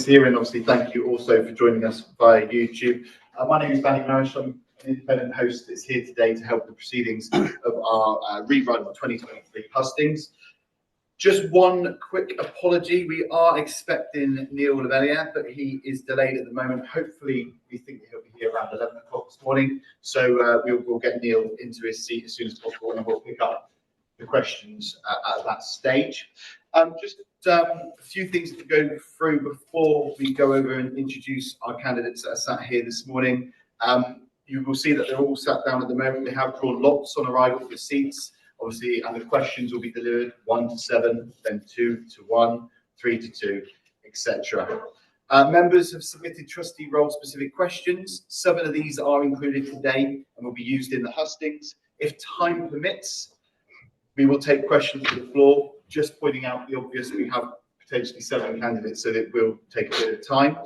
here, and obviously thank you also for joining us via YouTube. My name is Danny Marish. I'm an independent host that's here today to help the proceedings of our rerun of 2023 Hustings. Just one quick apology. We are expecting Neil Lavelier, but he is delayed at the moment. Hopefully, we think he'll be here around 11 o'clock this morning. So we'll get Neil into his seat as soon as possible, and we'll pick up the questions at that stage. Just a few things to go through before we go over and introduce our candidates that are sat here this morning. You will see that they're all sat down at the moment. They have drawn lots on arrival for seats. Obviously, and the questions will be delivered 1 to 7, then 2 to 1, 3 to 2, etc. Members have submitted trustee role specific questions. 7 of these are included today and will be used in the hustings. If time permits, we will take questions to the floor. Just pointing out the obvious, we have potentially 7 candidates, so that will take a bit of time.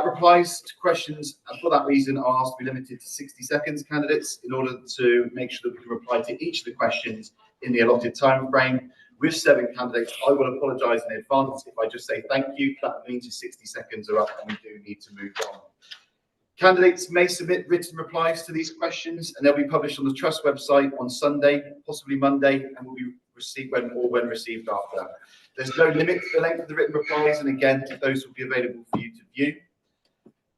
Replies to questions, and for that reason, are asked to be limited to 60 seconds, candidates, in order to make sure that we can reply to each of the questions in the allotted time frame. With 7 candidates, I will apologise in advance if I just say thank you. That means your 60 seconds are up and we do need to move on. Candidates may submit written replies to these questions, and they'll be published on the Trust website on Sunday, possibly Monday, and will be received when received after. There's no limit to the length of the written replies, and again, those will be available for you to view.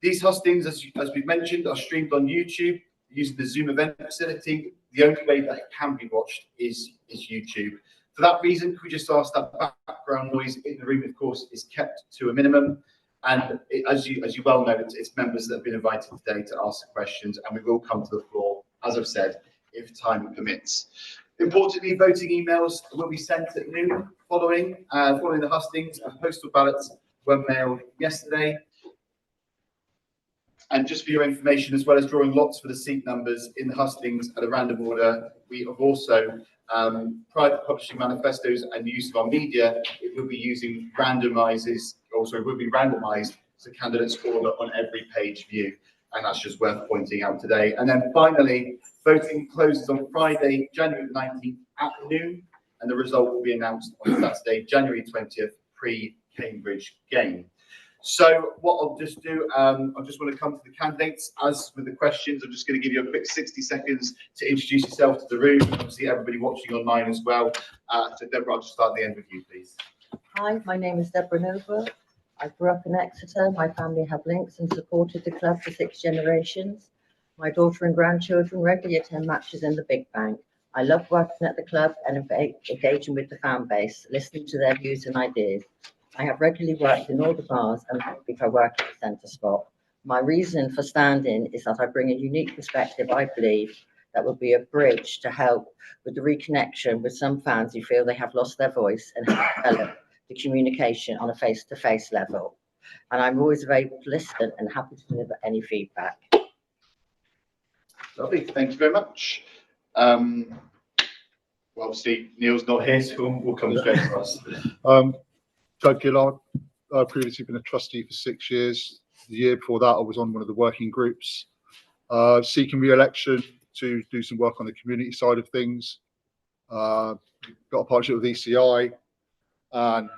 These hustings, as we've mentioned, are streamed on YouTube using the Zoom event facility. The only way that it can be watched is YouTube. For that reason, could we just ask that background noise in the room, of course, is kept to a minimum. And as you well know, it's members that have been invited today to ask the questions, and we will come to the floor, as I've said, if time permits. Importantly, voting emails will be sent at noon following the hustings, and postal ballots were mailed yesterday. And just for your information, as well as drawing lots for the seat numbers in the hustings at a random order, we have also, prior to publishing manifestos and the use of our media, it will be using randomizes, also it will be randomized to candidates order on every page view. And that's just worth pointing out today. And then finally, voting closes on Friday, January 19th at noon, and the result will be announced on Saturday, January 20th, pre-Cambridge game. So what I'll just do, I just want to come to the candidates. As with the questions, I'm just going to give you a quick 60 seconds to introduce yourself to the room. Obviously, everybody watching online as well. So Deborah, I'll just start at the end with you, please. Hi, my name is Deborah Nova. I grew up in Exeter. My family have links and supported the club for 6 generations. My daughter and grandchildren regularly attend matches in the Big Bank. I love working at the club and engaging with the fan base, listening to their views and ideas. I have regularly worked in all the bars and I think I work at the centre spot. My reason for standing is that I bring a unique perspective, I believe, that will be a bridge to help with the reconnection with some fans who feel they have lost their voice and help develop the communication on a face-to-face level. And I'm always available to listen and happy to deliver any feedback. Lovely, thank you very much. Well, obviously, Neil's not here, so we'll come straight to us. Doug Gillard, I've previously been a trustee for 6 years. The year before that, I was on one of the working groups, seeking re-election to do some work on the community side of things. Got a partnership with ECI, and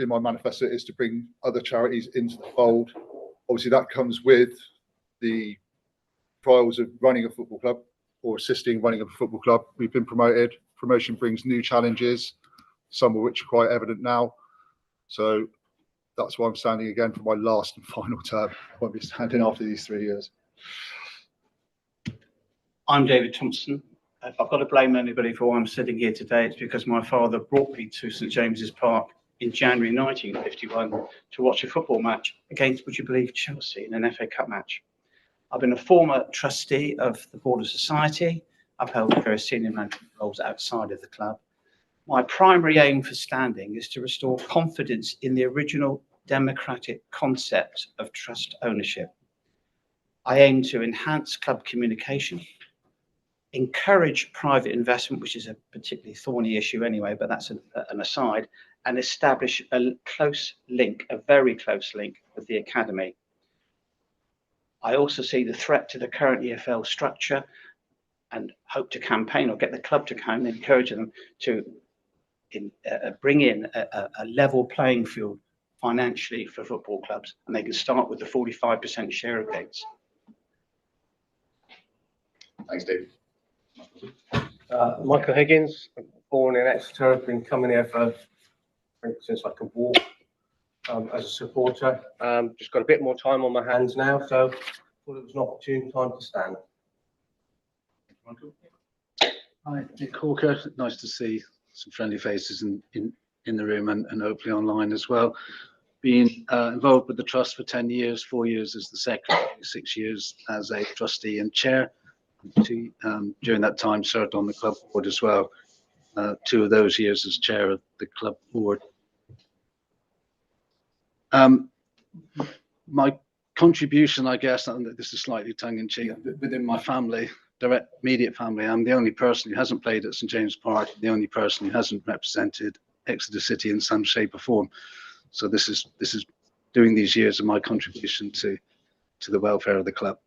in my manifesto is to bring other charities into the fold. Obviously, that comes with the trials of running a football club or assisting running a football club. We've been promoted. Promotion brings new challenges, some of which are quite evident now. So that's why I'm standing again for my last and final term. I won't be standing after these 3 years. I'm David Thompson. If I've got to blame anybody for why I'm sitting here today, it's because my father brought me to St James's Park in January 1951 to watch a football match against, would you believe, Chelsea in an FA Cup match. I've been a former trustee of the Board of Society. I've held various senior management roles outside of the club. My primary aim for standing is to restore confidence in the original democratic concept of trust ownership. I aim to enhance club communication, encourage private investment, which is a particularly thorny issue anyway, but that's an aside, and establish a close link, a very close link with the academy. I also see the threat to the current EFL structure and hope to campaign or get the club to campaign, encourage them to bring in a level playing field financially for football clubs, and they can start with the 45% share of gains. Thanks, Dave. Michael Higgins, born in Exeter, I've been coming here since I could walk as a supporter. Just got a bit more time on my hands now, so thought it was an opportune time to stand. Hi, Nick Hawker. Nice to see some friendly faces in the room and hopefully online as well. Been involved with the trust for 10 years, 4 years as the secretary, 6 years as a trustee and chair. During that time served on the club board as well. 2 of those years as chair of the club board. My contribution, I guess, and this is slightly tongue-in-cheek, within my family, direct immediate family, I'm the only person who hasn't played at St James Park, the only person who hasn't represented Exeter City in some shape or form. So this is doing these years of my contribution to the welfare of the club.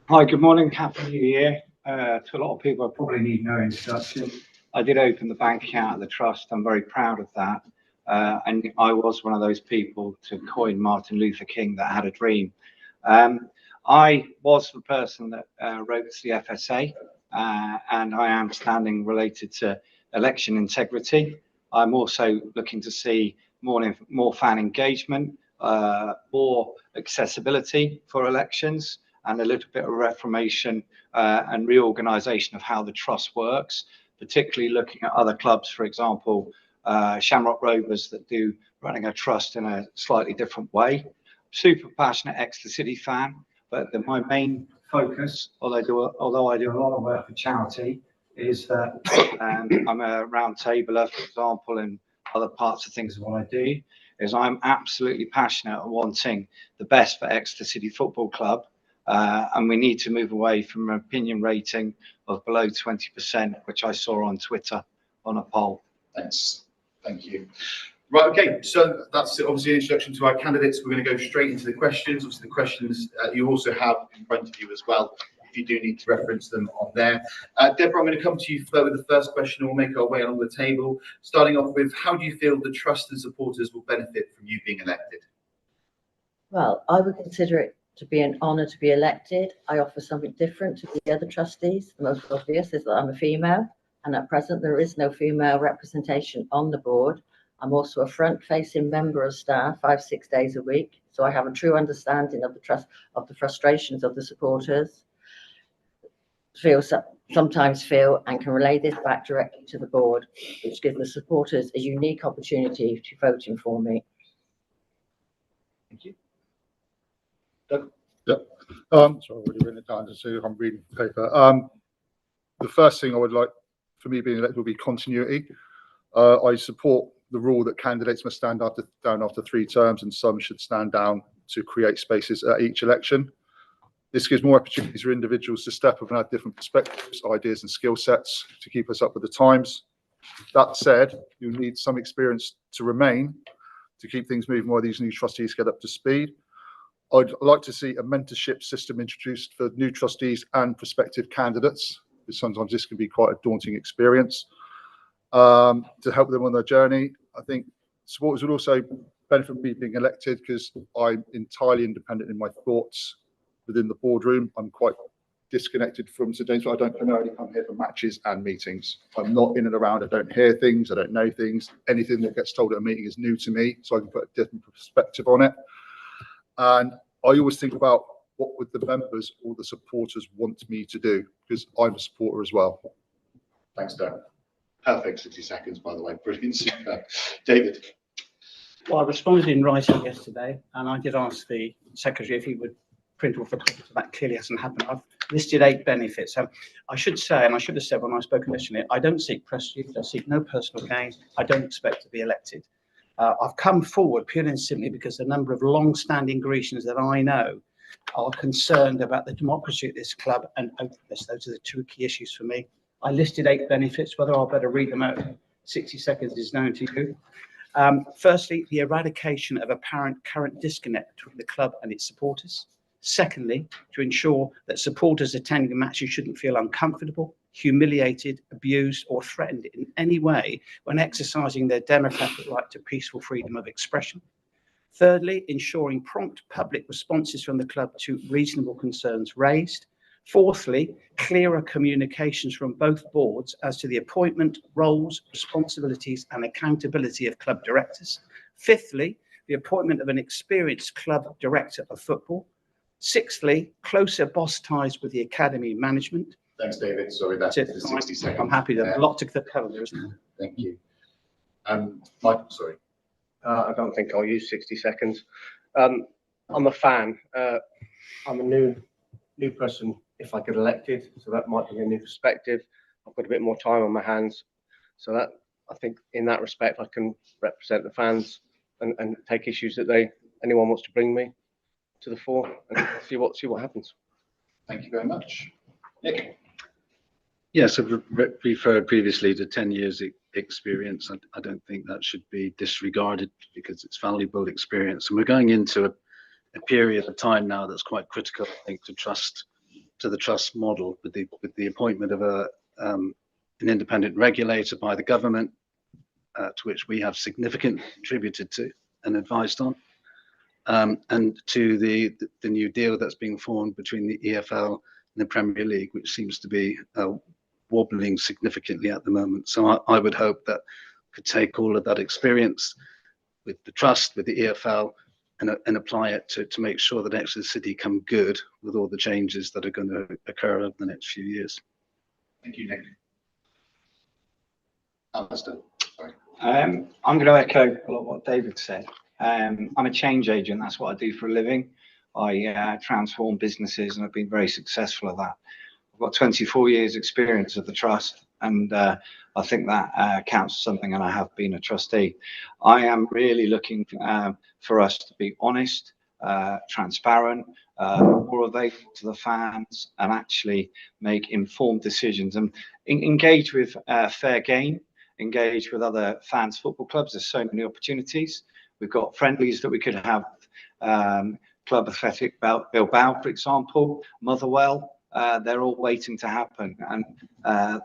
Hi, good morning. Happy New Year. To a lot of people, I probably need no introduction. I did open the bank account at the trust. I'm very proud of that. And I was one of those people, to coin Martin Luther King, that had a dream. I was the person that wrote to the FSA, and I am standing related to election integrity. I'm also looking to see more fan engagement, more accessibility for elections, and a little bit of reformation and reorganisation of how the trust works, particularly looking at other clubs, for example, Shamrock Rovers, that do running a trust in a slightly different way. Super passionate Exeter City fan, but my main focus, although I do a lot of work for charity, is that I'm a round tabler, for example, and other parts of things of what I do, is I'm absolutely passionate and wanting the best for Exeter City Football Club. And we need to move away from an opinion rating of below 20%, which I saw on Twitter on a poll. Thanks. Thank you. Right, okay, so that's obviously an introduction to our candidates. We're going to go straight into the questions. Obviously, the questions you also have in front of you as well, if you do need to reference them on there. Deborah, I'm going to come to you with the first question, and we'll make our way along the table. Starting off with, how do you feel the trust and supporters will benefit from you being elected? Well, I would consider it to be an honour to be elected. I offer something different to the other trustees. The most obvious is that I'm a female, and at present there is no female representation on the board. I'm also a front-facing member of staff 5-6 days a week, so I have a true understanding of the frustrations of the supporters. Sometimes feel and can relay this back directly to the board, which gives the supporters a unique opportunity to voting for me. Thank you. Doug? Yep. So I've already written it down to see if I'm reading the paper. The first thing I would like for me being elected will be continuity. I support the rule that candidates must stand down after 3 terms, and some should stand down to create spaces at each election. This gives more opportunities for individuals to step up and have different perspectives, ideas, and skill sets to keep us up with the times. That said, you need some experience to remain to keep things moving while these new trustees get up to speed. I'd like to see a mentorship system introduced for new trustees and prospective candidates, because sometimes this can be quite a daunting experience, to help them on their journey. I think supporters would also benefit from me being elected because I'm entirely independent in my thoughts within the boardroom. I'm quite disconnected from St James. I don't primarily come here for matches and meetings. I'm not in and around. I don't hear things. I don't know things. Anything that gets told at a meeting is new to me, so I can put a different perspective on it. And I always think about what would the members or the supporters want me to do, because I'm a supporter as well. Thanks, Doug. Perfect 60 seconds, by the way. Brilliant. Super. David? Well, I responded in writing yesterday, and I did ask the secretary if he would print off a copy, so that clearly hasn't happened. I've listed 8 benefits. I should say, and I should have said when I spoke initially, I don't seek prestige, I seek no personal gain. I don't expect to be elected. I've come forward purely and simply because a number of long-standing Grecians that I know are concerned about the democracy at this club and openness. Those are the 2 key issues for me. I listed 8 benefits. Whether I'll better read them out in 60 seconds is known to you. Firstly, the eradication of apparent current disconnect between the club and its supporters. Secondly, to ensure that supporters attending the matches shouldn't feel uncomfortable humiliated, abused, or threatened in any way when exercising their democratic right to peaceful freedom of expression. Thirdly, ensuring prompt public responses from the club to reasonable concerns raised. Fourthly, clearer communications from both boards as to the appointment, roles, responsibilities, and accountability of club directors. Fifthly, the appointment of an experienced club director of football. Sixthly, closer boss ties with the academy management. Thanks, David. Sorry, that's the 60 seconds. I'm happy to. A lot to cover there, isn't there? Thank you. Michael, sorry. I don't think I'll use 60 seconds. I'm a fan. I'm a new person if I get elected, so that might be a new perspective. I've got a bit more time on my hands, so that I think in that respect I can represent the fans and take issues that anyone wants to bring me to the fore and see what happens. Thank you very much. Nick. Yes, I've referred previously to 10 years experience. I don't think that should be disregarded because it's valuable experience. And we're going into a period of time now that's quite critical, I think, to the trust model with the appointment of an independent regulator by the government, to which we have significantly contributed to and advised on, and to the new deal that's being formed between the EFL and the Premier League, which seems to be wobbling significantly at the moment. So I would hope that could take all of that experience with the trust, with the EFL, and apply it to make sure that Exeter City come good with all the changes that are going to occur over the next few years. Thank you, Nick. Alistair, sorry. I'm going to echo a lot of what David said. I'm a change agent. That's what I do for a living. I transform businesses and I've been very successful at that. I've got 24 years experience of the trust, and I think that counts for something, and I have been a trustee. I am really looking for us to be honest, transparent, more available to the fans, and actually make informed decisions and engage with fair game, engage with other fans football clubs. There's so many opportunities. We've got friendlies that we could have, Club Athletic Bilbao, for example, Motherwell. They're all waiting to happen, and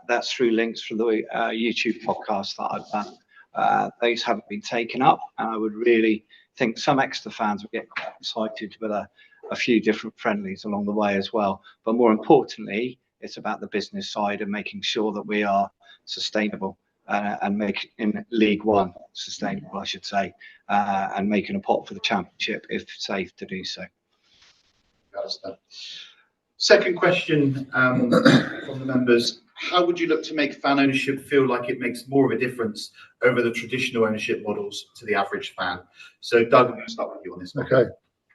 that's through links from the YouTube podcast that I've done. Those haven't been taken up, and I would really think some Exeter fans would get quite excited with a few different friendlies along the way as well. But more importantly, it's about the business side and making sure that we are sustainable and making League One sustainable, I should say, and making a pot for the Championship if safe to do so. Second question from the members. How would you look to make fan ownership feel like it makes more of a difference over the traditional ownership models to the average fan? So Doug, I'm going to start with you on this one. Okay.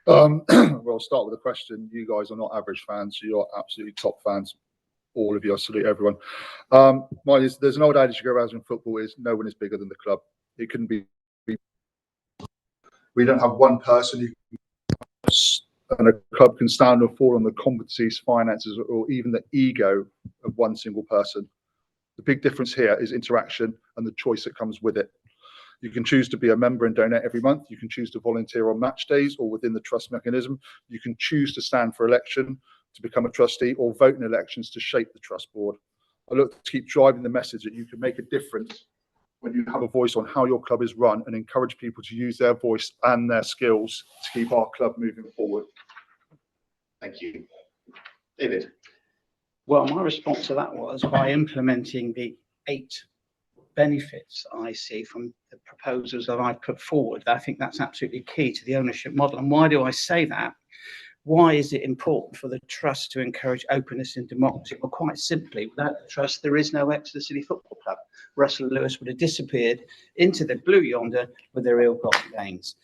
Well, I'll start with a question. You guys are not average fans, so you're absolutely top fans. All of you, I salute everyone. Mine is, there's an old adage you go around in football is no one is bigger than the club. It couldn't be. We don't have one person who and a club can stand or fall on the competencies, finances, or even the ego of one single person. The big difference here is interaction and the choice that comes with it. You can choose to be a member and donate every month. You can choose to volunteer on match days or within the trust mechanism. You can choose to stand for election to become a trustee or vote in elections to shape the trust board. I look to keep driving the message that you can make a difference when you have a voice on how your club is run and encourage people to use their voice and their skills to keep our club moving forward. Thank you. David. Well, my response to that was by implementing the 8 benefits I see from the proposals that I've put forward. I think that's absolutely key to the ownership model. And why do I say that? Why is it important for the trust to encourage openness and democracy? Well, quite simply, without the trust, there is no Exeter City Football Club. Russell Lewis would have disappeared into the blue yonder with their ill-gotten gains.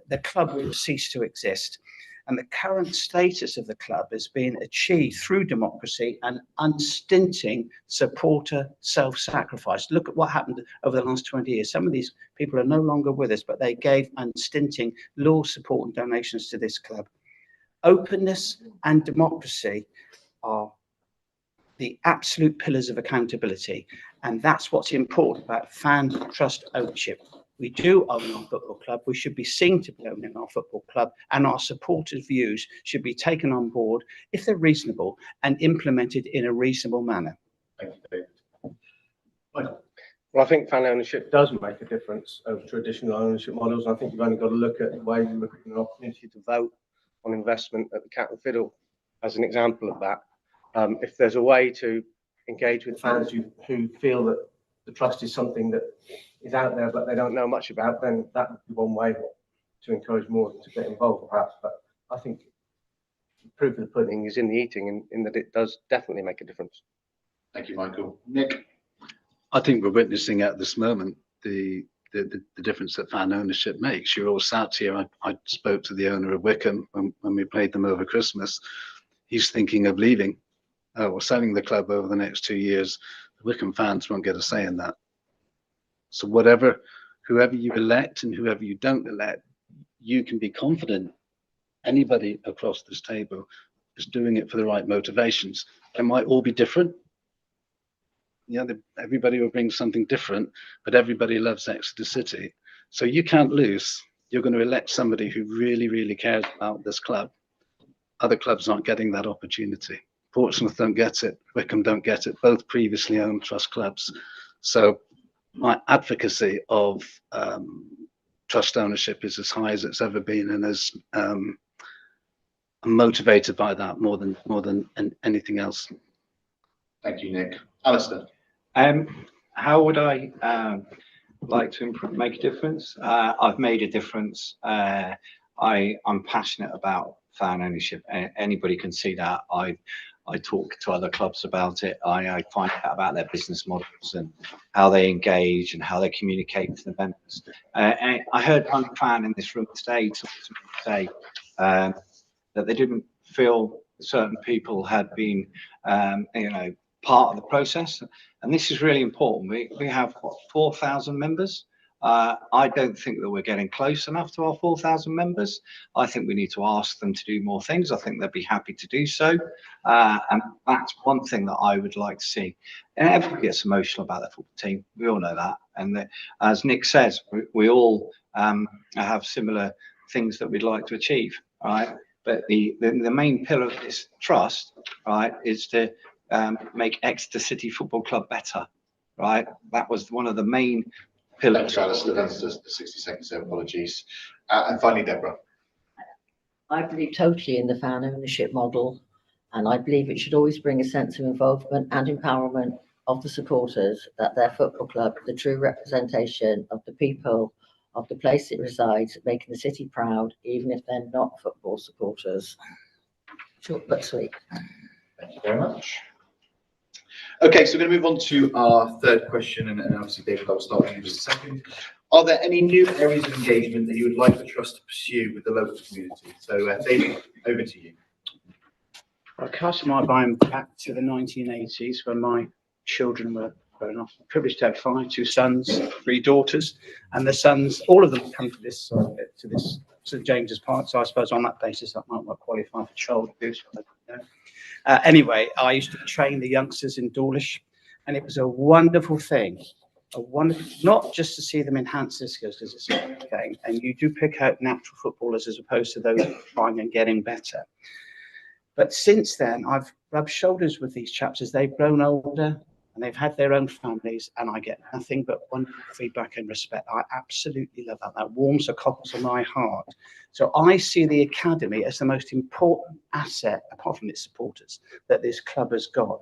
The club will cease to exist. And the current status of the club is being achieved through democracy and unstinting supporter self-sacrifice. Look at what happened over the last 20 years. Some of these people are no longer with us, but they gave unstinting loyal support and donations to this club. Openness and democracy are the absolute pillars of accountability, and that's what's important about fan trust ownership. We do own our football club. We should be seen to be owning our football club, and our supporters' views should be taken on board if they're reasonable and implemented in a reasonable manner. Thank you, David. Michael. Well, I think fan ownership does make a difference over traditional ownership models. I think you've only got to look at the way we look at an opportunity to vote on investment at the Cat and Fiddle as an example of that. If there's a way to engage with fans who feel that the trust is something that is out there but they don't know much about, then that would be one way to encourage more to get involved, perhaps. But I think the proof of the pudding is in the eating, in that it does definitely make a difference. Thank you, Michael. Nick. I think we're witnessing at this moment the difference that fan ownership makes. You're all sat here. I spoke to the owner of Wickham when we played them over Christmas. He's thinking of leaving or selling the club over the next 2 years. The Wickham fans won't get a say in that. So whoever you elect and whoever you don't elect, you can be confident anybody across this table is doing it for the right motivations. They might all be different. Everybody will bring something different, but everybody loves Exeter City. So you can't lose. You're going to elect somebody who really, really cares about this club. Other clubs aren't getting that opportunity. Portsmouth don't get it. Wickham don't get it. Both previously owned trust clubs. So my advocacy of trust ownership is as high as it's ever been, and as I'm motivated by that more than anything else. Thank you, Nick. Alistair. How would I like to make a difference? I've made a difference. I'm passionate about fan ownership. Anybody can see that. I talk to other clubs about it. I find out about their business models and how they engage and how they communicate to the members. I heard one fan in this room today talk to me say that they didn't feel certain people had been, part of the process, and this is really important. We have what, 4,000 members. I don't think that we're getting close enough to our 4,000 members. I think we need to ask them to do more things. I think they'd be happy to do so, and that's one thing that I would like to see. And everybody gets emotional about their football team. We all know that, and as Nick says, we all have similar things that we'd like to achieve, right? But the main pillar of this trust, right, is to make Exeter City Football Club better, right? That was one of the main pillars. Thanks, Alistair. That's just the 60 seconds, so apologies. And finally, Deborah. I believe totally in the fan ownership model, and I believe it should always bring a sense of involvement and empowerment of the supporters, that their football club, the true representation of the people of the place it resides, making the city proud, even if they're not football supporters. Short but sweet. Thank you very much. Okay, so we're going to move on to our third question, and obviously, David, I'll start with you in just a second. Are there any new areas of engagement that you would like the trust to pursue with the local community? So, David, over to you. I cast my mind back to the 1980s when my children were grown up. I'm privileged to have 2 sons, 3 daughters, and the sons, all of them come to this St James's Park. So I suppose on that basis, that might not qualify for child abuse. I don't know. Anyway, I used to train the youngsters in Dawlish, and it was a wonderful thing. Not just to see them enhance their skills, because it's a game, and you do pick out natural footballers as opposed to those trying and getting better. But since then, I've rubbed shoulders with these chaps as they've grown older and they've had their own families, and I get nothing but wonderful feedback and respect. I absolutely love that. That warms the cockles of my heart. So I see the academy as the most important asset, apart from its supporters, that this club has got.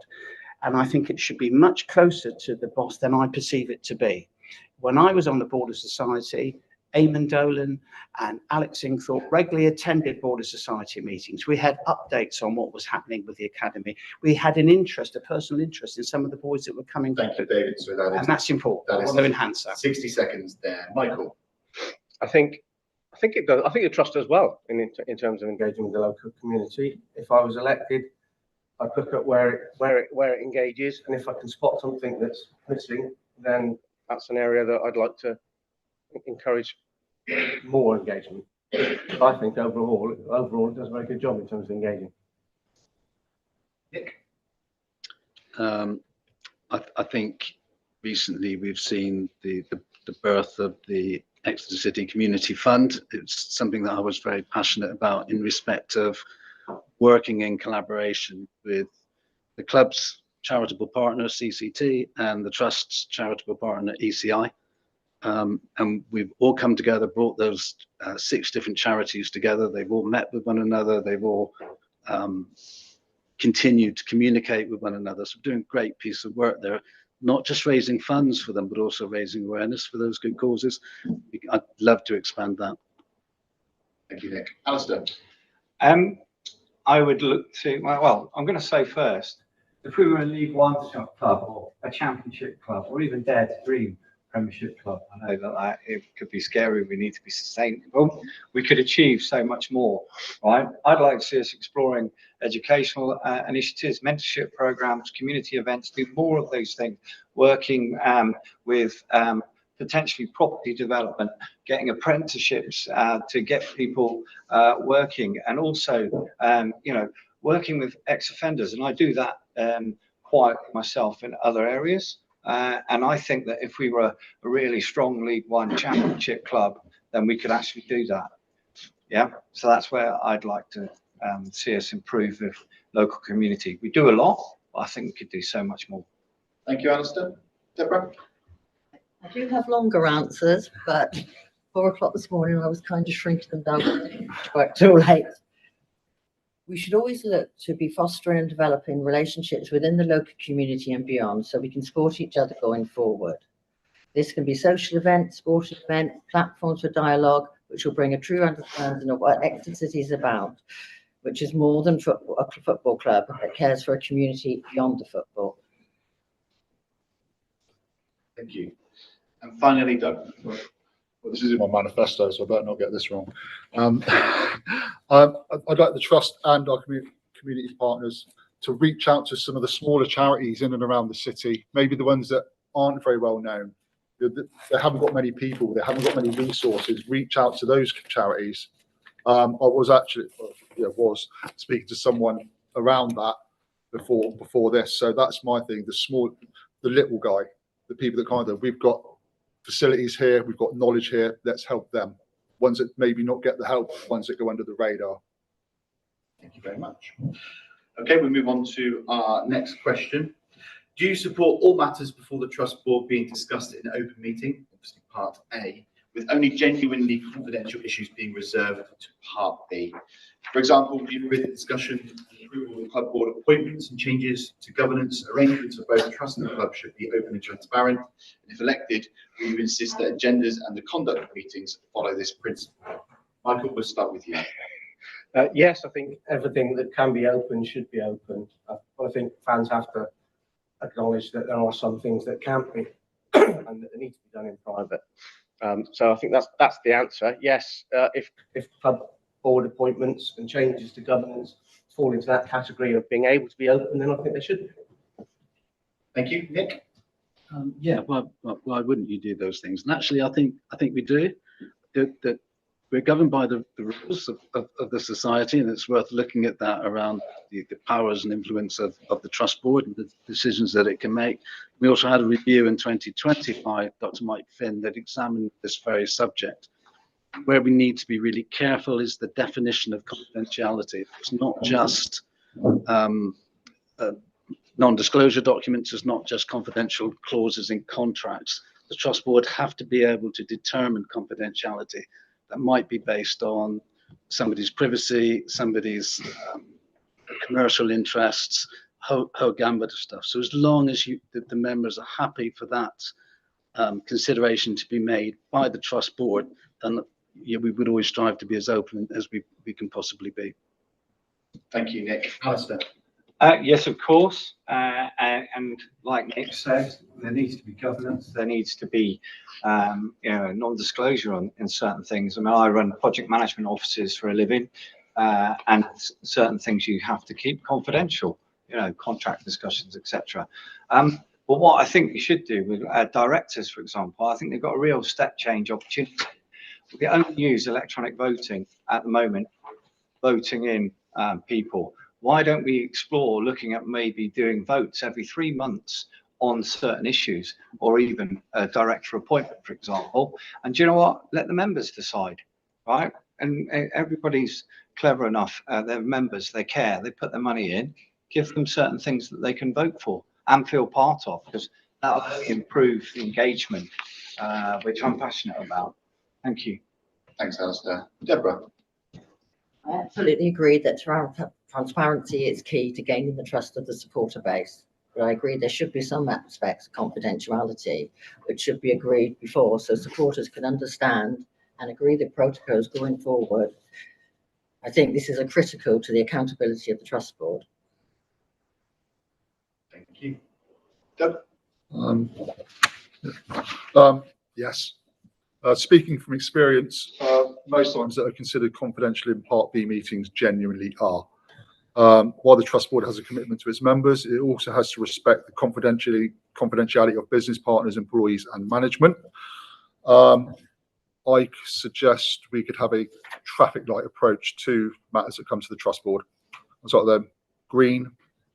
And I think it should be much closer to the boss than I perceive it to be. When I was on the Board of Society, Eamon Dolan and Alex Ingthorpe regularly attended Board of Society meetings. We had updates on what was happening with the academy. We had a personal interest in some of the boys that were coming back. Thank you, David. So that's important. I want to enhance that. 60 seconds there. Michael. I think it does. I think the trust does well in terms of engaging with the local community. If I was elected, I'd look at where it engages, and if I can spot something that's missing, then that's an area that I'd like to encourage more engagement. I think overall it does a very good job in terms of engaging. Nick? I think recently we've seen the birth of the Exeter City Community Fund. It's something that I was very passionate about in respect of working in collaboration with the clubs charitable partner, CCT, and the Trust's charitable partner, ECI. And we've all come together, brought those 6 different charities together. They've all met with one another. They've all continued to communicate with one another. So we're doing a great piece of work there, not just raising funds for them, but also raising awareness for those good causes. I'd love to expand that. Thank you, Nick. Alistair. I would look to, well, I'm going to say first, if we were a League One club or a Championship club or even Dare to Dream Premiership club, I know that it could be scary, we need to be sustainable, we could achieve so much more, right? I'd like to see us exploring educational initiatives, mentorship programs, community events, do more of those things, working with potentially property development, getting apprenticeships to get people working, and also, you know, working with ex-offenders. And I do that quite myself in other areas. And I think that if we were a really strong League One Championship club, then we could actually do that. Yeah, so that's where I'd like to see us improve the local community. We do a lot, but I think we could do so much more. Thank you, Alistair. Deborah. I do have longer answers, but 4 o'clock this morning, I was kind of shrinking them down to work till late. We should always look to be fostering and developing relationships within the local community and beyond, so we can support each other going forward. This can be social events, sporting events, platforms for dialogue, which will bring a true understanding of what Exeter City is about, which is more than a football club that cares for a community beyond the football. Thank you. And finally, Doug. Well, this is in my manifesto, so I better not get this wrong. I'd like the Trust and our community partners to reach out to some of the smaller charities in and around the city, maybe the ones that aren't very well known. They haven't got many people, they haven't got many resources. Reach out to those charities. I was speaking to someone around that before this, so that's my thing. The little guy, the people that we've got facilities here, we've got knowledge here, let's help them. Ones that maybe not get the help, ones that go under the radar. Thank you very much. Okay, we move on to our next question. Do you support all matters before the Trust Board being discussed in an open meeting, obviously part A, with only genuinely confidential issues being reserved to part B? For example, do you agree that discussion and approval of club board appointments and changes to governance arrangements for both Trust and club should be open and transparent? And if elected, will you insist that agendas and the conduct of meetings follow this principle? Michael, we'll start with you. Yes, I think everything that can be open should be open. I think fans have to acknowledge that there are some things that can't be and that they need to be done in private. So I think that's the answer. Yes, if club board appointments and changes to governance fall into that category of being able to be open, then I think they should be. Thank you, Nick. Yeah, well, why wouldn't you do those things? And actually, I think we do. That we're governed by the rules of the society, and it's worth looking at that around the powers and influence of the Trust Board and the decisions that it can make. We also had a review in 2020 by Dr. Mike Finn that examined this very subject. Where we need to be really careful is the definition of confidentiality. It's not just non-disclosure documents, it's not just confidential clauses in contracts. The Trust Board have to be able to determine confidentiality. That might be based on somebody's privacy, somebody's commercial interests, whole gambit of stuff. So as long as the members are happy for that consideration to be made by the Trust Board, then yeah, we would always strive to be as open as we can possibly be. Thank you, Nick. Alistair. Yes, of course. And like Nick said, there needs to be governance. There needs to be, non-disclosure in certain things. I mean, I run project management offices for a living, and certain things you have to keep confidential. Contract discussions, etc. But what I think we should do with directors, for example, I think they've got a real step change opportunity. We only use electronic voting at the moment, voting in people. Why don't we explore looking at maybe doing votes every 3 months on certain issues, or even a director appointment, for example? And do you know what? Let the members decide, right? And everybody's clever enough. They're members, they care, they put their money in, give them certain things that they can vote for. and feel part of, because that'll only improve the engagement, which I'm passionate about. Thank you. Thanks, Alistair. Deborah? I absolutely agree that transparency is key to gaining the trust of the supporter base. But I agree there should be some aspects of confidentiality which should be agreed before, so supporters can understand and agree the protocols going forward. I think this is a critical to the accountability of the trust board. Thank you. Doug? Yes. Speaking from experience, most times that are considered confidential in Part B meetings genuinely are. While the trust board has a commitment to its members, it also has to respect the confidentiality of business partners, employees, and management. I suggest we could have a traffic light approach to matters that come to the trust board. Sort of the green,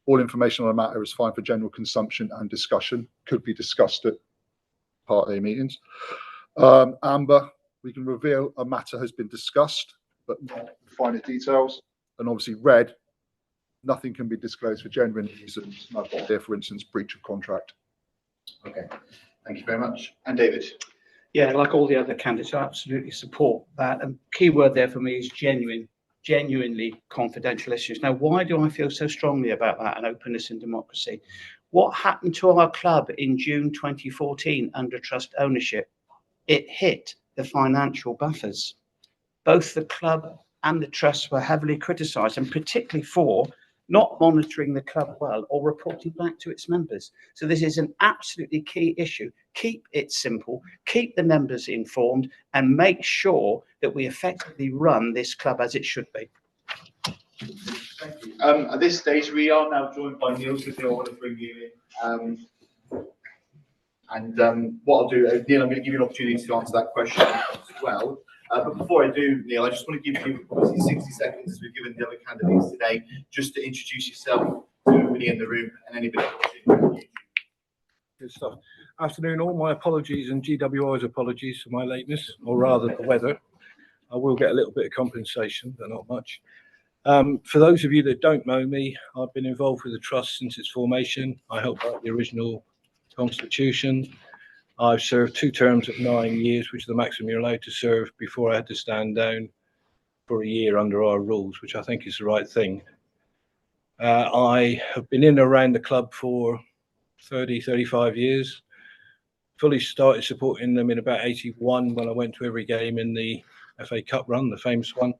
all information on a matter is fine for general consumption and discussion, could be discussed at Part A meetings. Amber, we can reveal a matter has been discussed, but not the finer details. And obviously red, nothing can be disclosed for genuine reasons, like there, for instance, breach of contract. Okay, thank you very much. And David? Yeah, like all the other candidates, I absolutely support that. And key word there for me is genuinely confidential issues. Now, why do I feel so strongly about that and openness and democracy? What happened to our club in June 2014 under trust ownership? It hit the financial buffers. Both the club and the trust were heavily criticised, and particularly for not monitoring the club well or reporting back to its members. So this is an absolutely key issue. Keep it simple, keep the members informed, and make sure that we effectively run this club as it should be. Thank you. At this stage, we are now joined by Neil, so Neil, I want to bring you in. What I'll do, Neil, I'm going to give you an opportunity to answer that question as well. But before I do, Neil, I just want to give you obviously 60 seconds, as we've given the other candidates today, just to introduce yourself to everybody in the room and anybody watching. Good stuff. Afternoon, all. My apologies and GWI's apologies for my lateness, or rather the weather. I will get a little bit of compensation, but not much. For those of you that don't know me, I've been involved with the trust since its formation. I helped write the original constitution. I've served 2 terms of 9 years, which is the maximum you're allowed to serve, before I had to stand down for a year under our rules, which I think is the right thing. I have been in and around the club for 35 years. Fully started supporting them in about 81 when I went to every game in the FA Cup run, the famous one.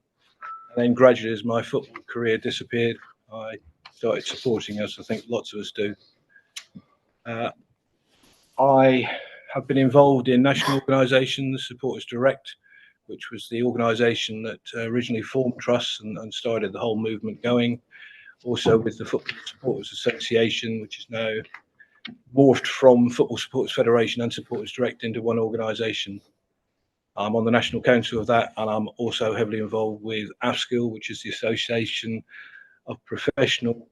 And then gradually, as my football career disappeared, I started supporting us. I think lots of us do. I have been involved in national organisations, Supporters Direct, which was the organisation that originally formed trusts and started the whole movement going. Also with the Football Supporters Association, which is now morphed from Football Supporters Federation and Supporters Direct into one organisation. I'm on the National Council of that, and I'm also heavily involved with AFSCIL, which is the Association of Professional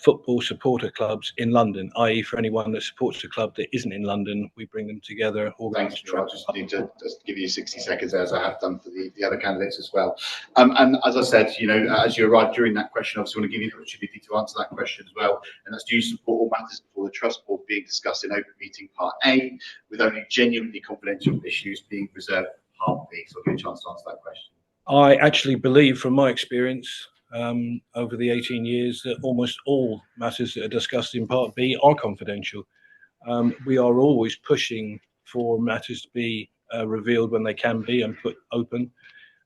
Football Supporter Clubs in London, i.e. for anyone that supports a club that isn't in London, we bring them together. Thank you. I just need to just give you 60 seconds, as I have done for the other candidates as well. And as I said, you know, as you arrived during that question, I obviously want to give you the opportunity to answer that question as well. And that's, do you support all matters before the trust board being discussed in open meeting Part A, with only genuinely confidential issues being preserved Part B? So I'll give you a chance to answer that question. I actually believe, from my experience over the 18 years, that almost all matters that are discussed in Part B are confidential. We are always pushing for matters to be revealed when they can be and put open.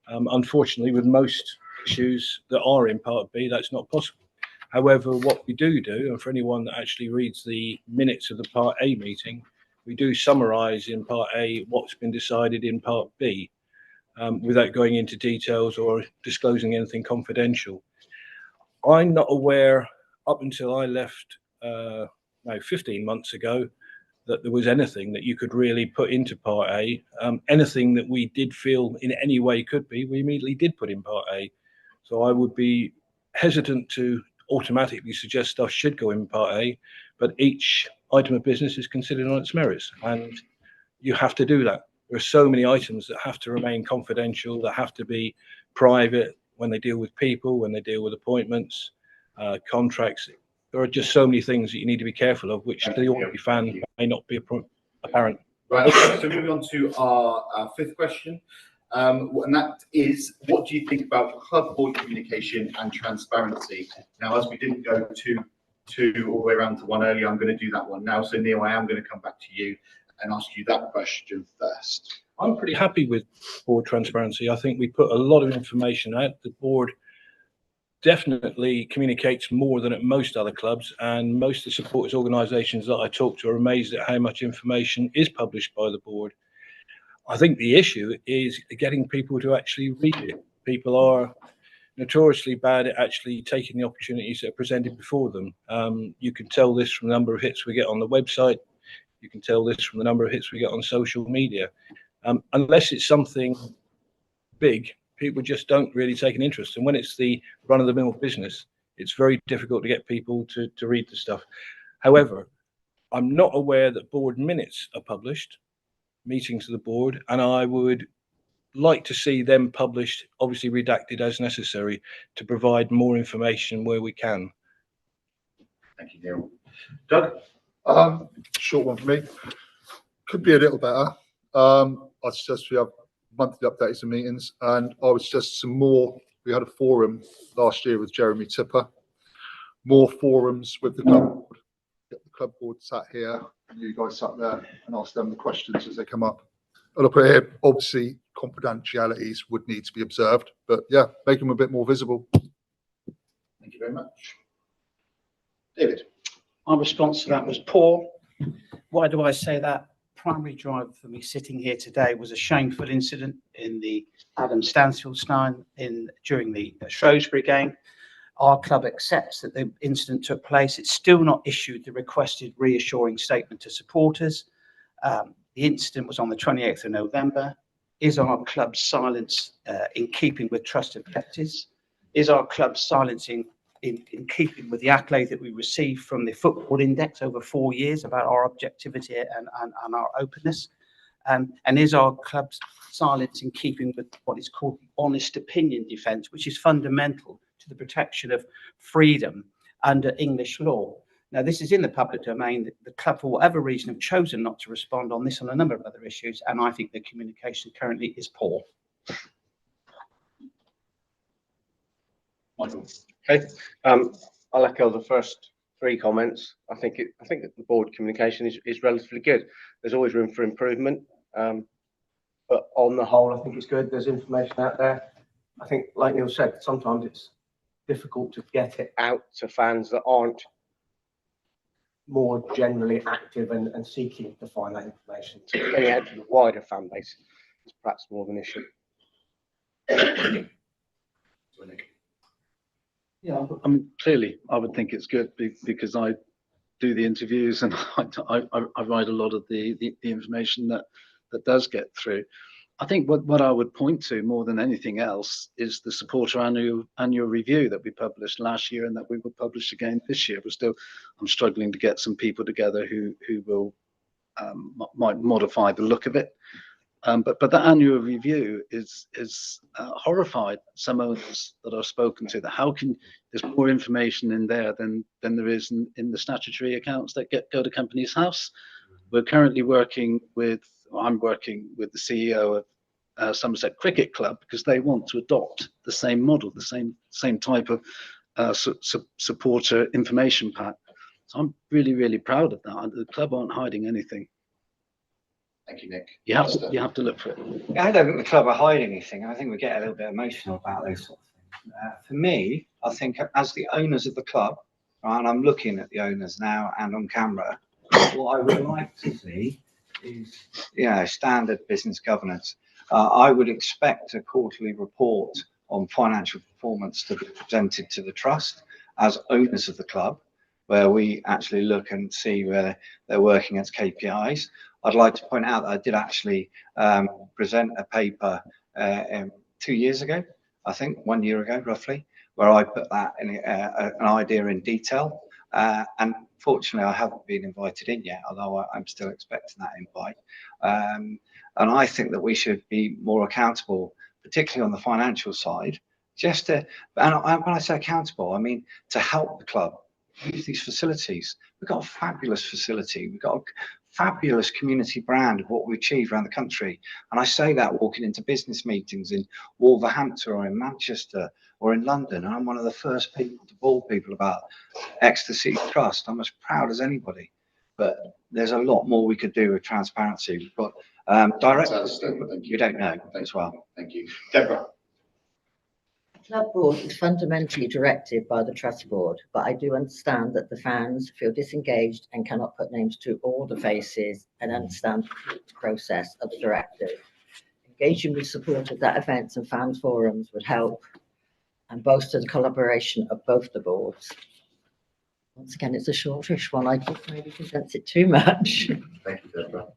Unfortunately, with most issues that are in Part B, that's not possible. However, what we do, and for anyone that actually reads the minutes of the Part A meeting, we do summarise in Part A what's been decided in Part B, without going into details or disclosing anything confidential. I'm not aware, up until I left 15 months ago, that there was anything that you could really put into Part A. Anything that we did feel in any way could be, we immediately did put in Part A. So I would be hesitant to automatically suggest stuff should go in Part A, but each item of business is considered on its merits, and you have to do that. There are so many items that have to remain confidential, that have to be private when they deal with people, when they deal with appointments, contracts. there are just so many things that you need to be careful of, which to the ordinary fan may not be apparent. Right, okay, so moving on to our fifth question, and that is, what do you think about club board communication and transparency? Now, as we didn't go two all the way around to one earlier, I'm going to do that one now. So Neil, I am going to come back to you and ask you that question first. I'm pretty happy with board transparency. I think we put a lot of information out. The board definitely communicates more than at most other clubs, and most of the supporters organisations that I talk to are amazed at how much information is published by the board. I think the issue is getting people to actually read it. People are notoriously bad at actually taking the opportunities that are presented before them. You can tell this from the number of hits we get on the website. You can tell this from the number of hits we get on social media. Unless it's something big, people just don't really take an interest. And when it's the run-of-the-mill business, it's very difficult to get people to read the stuff. However, I'm not aware that board minutes are published, meetings of the board, and I would like to see them published, obviously redacted as necessary, to provide more information where we can. Thank you, Neil. Doug? Short one for me. Could be a little better. I suggest we have monthly updates and meetings, and I would suggest some more. We had a forum last year with Jeremy Tipper. More forums with the club board. Get the club board sat here, and you guys sat there, and ask them the questions as they come up. And I'll put here, obviously, confidentialities would need to be observed, but yeah, make them a bit more visible. Thank you very much. David? My response to that was poor. Why do I say that? Primary driver for me sitting here today was a shameful incident in the Adam Stansfield stand during the Shrewsbury game. Our club accepts that the incident took place. It's still not issued the requested reassuring statement to supporters. The incident was on the 28th of November. Is our club's silence in keeping with trust objectives? Is our club's silence in keeping with the accolade that we received from the Football Index over 4 years about our objectivity and our openness? And is our club's silence in keeping with what is called the honest opinion defence, which is fundamental to the protection of freedom under English law? Now, this is in the public domain. The club, for whatever reason, have chosen not to respond on this and a number of other issues, and I think the communication currently is poor. Michael? Okay, I'll echo the first three comments. I think that the board communication is relatively good. There's always room for improvement, but on the whole, I think it's good. There's information out there. I think, like Neil said, sometimes it's difficult to get it out to fans that aren't more generally active and seeking to find that information. So getting it out to the wider fan base is perhaps more of an issue. Yeah, I mean, clearly, I would think it's good because I do the interviews and I write a lot of the information that does get through. I think what I would point to more than anything else is the supporter annual review that we published last year and that we will publish again this year. I'm struggling to get some people together who will might modify the look of it. But the annual review is horrified some owners that I've spoken to, that how can there's more information in there than there is in the statutory accounts that go to Companies House. We're currently I'm working with the CEO of Somerset Cricket Club because they want to adopt the same model, the same type of supporter information pack. So I'm really proud of that. The club aren't hiding anything. Thank you, Nick. You have to look for it. I don't think the club are hiding anything. I think we get a little bit emotional about those sort of things. For me, I think as the owners of the club, and I'm looking at the owners now and on camera, what I would like to see is, standard business governance. I would expect a quarterly report on financial performance to be presented to the trust as owners of the club, where we actually look and see where they're working as KPIs. I'd like to point out that I did actually present a paper 2 years ago, I think 1 year ago roughly, where I put that in an idea in detail. And fortunately, I haven't been invited in yet, although I'm still expecting that invite. And I think that we should be more accountable, particularly on the financial side, and when I say accountable, I mean to help the club use these facilities. We've got a fabulous facility. We've got a fabulous community brand of what we achieve around the country. And I say that walking into business meetings in Wolverhampton or in Manchester or in London. And I'm one of the first people to ball people about Exeter City Trust. I'm as proud as anybody. But there's a lot more we could do with transparency. We've got directors you don't know as well. Thank you. Deborah. The club board is fundamentally directed by the trust board, but I do understand that the fans feel disengaged and cannot put names to all the faces and understand the process of the directive. Engaging with supporters at events and fan forums would help and bolster the collaboration of both the boards. Once again, it's a shortish one. I did maybe condense it too much. Thank you, Deborah.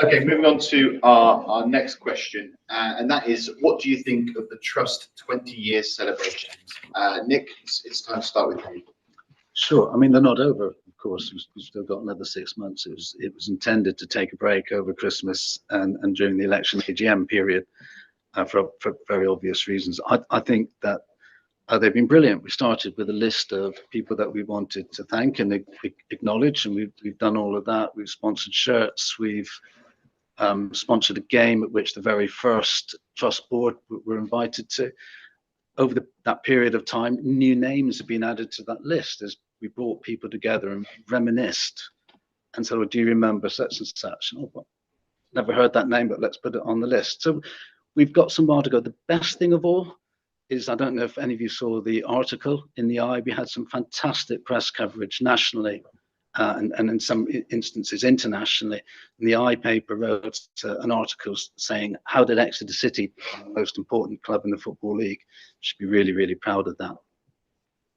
Okay, moving on to our next question, and that is, what do you think of the Trust 20-year celebrations? Nick, it's time to start with you. Sure. I mean, they're not over, of course. We've still got another 6 months. It was intended to take a break over Christmas and during the election AGM period for very obvious reasons. I think that they've been brilliant. We started with a list of people that we wanted to thank and acknowledge, and we've done all of that. We've sponsored shirts. We've sponsored a game at which the very first trust board were invited to. Over that period of time, new names have been added to that list as we brought people together and reminisced and said, well, do you remember such and such? Oh, well, never heard that name, but let's put it on the list. So we've got some while to go. The best thing of all is, I don't know if any of you saw the article in the Eye. We had some fantastic press coverage nationally and in some instances internationally. And the Eye paper wrote an article saying, how did Exeter City become the most important club in the Football League? Should be really, really proud of that.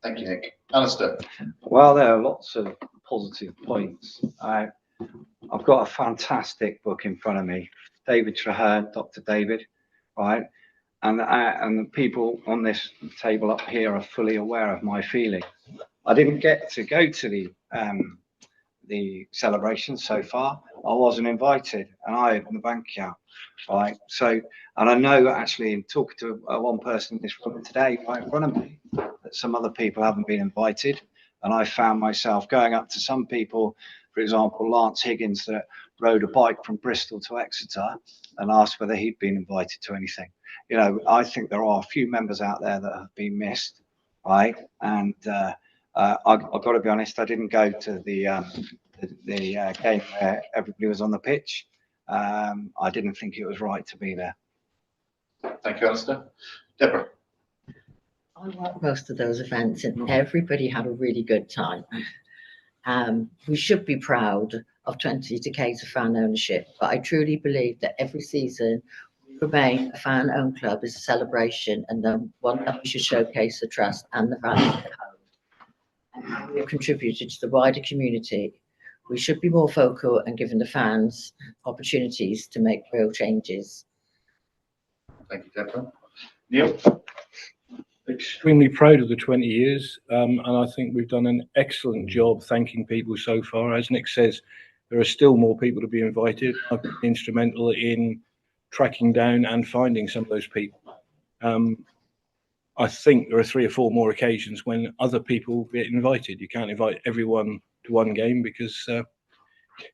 Thank you, Nick. Alistair. Well, there are lots of positive points. I've got a fantastic book in front of me, David Traherne, Dr. David, right? And the people on this table up here are fully aware of my feelings. I didn't get to go to the celebration so far. I wasn't invited, and I opened the bank account, right? So, and I know actually in talking to one person in this room today, right in front of me, that some other people haven't been invited, and I found myself going up to some people, for example, Lance Higgins, that rode a bike from Bristol to Exeter, and asked whether he'd been invited to anything. You know, I think there are a few members out there that have been missed, right? And I've got to be honest, I didn't go to the game where everybody was on the pitch. I didn't think it was right to be there. Thank you, Alistair. Deborah. I went most of those events and everybody had a really good time. We should be proud of 20 decades of fan ownership, but I truly believe that every season we remain a fan-owned club is a celebration, and one that we should showcase the trust and the fans at home. And how we have contributed to the wider community. We should be more vocal and giving the fans opportunities to make real changes. Thank you, Deborah. Neil. Extremely proud of the 20 years, and I think we've done an excellent job thanking people so far. As Nick says, there are still more people to be invited. I've been instrumental in tracking down and finding some of those people. I think there are 3 or 4 more occasions when other people get invited. You can't invite everyone to one game because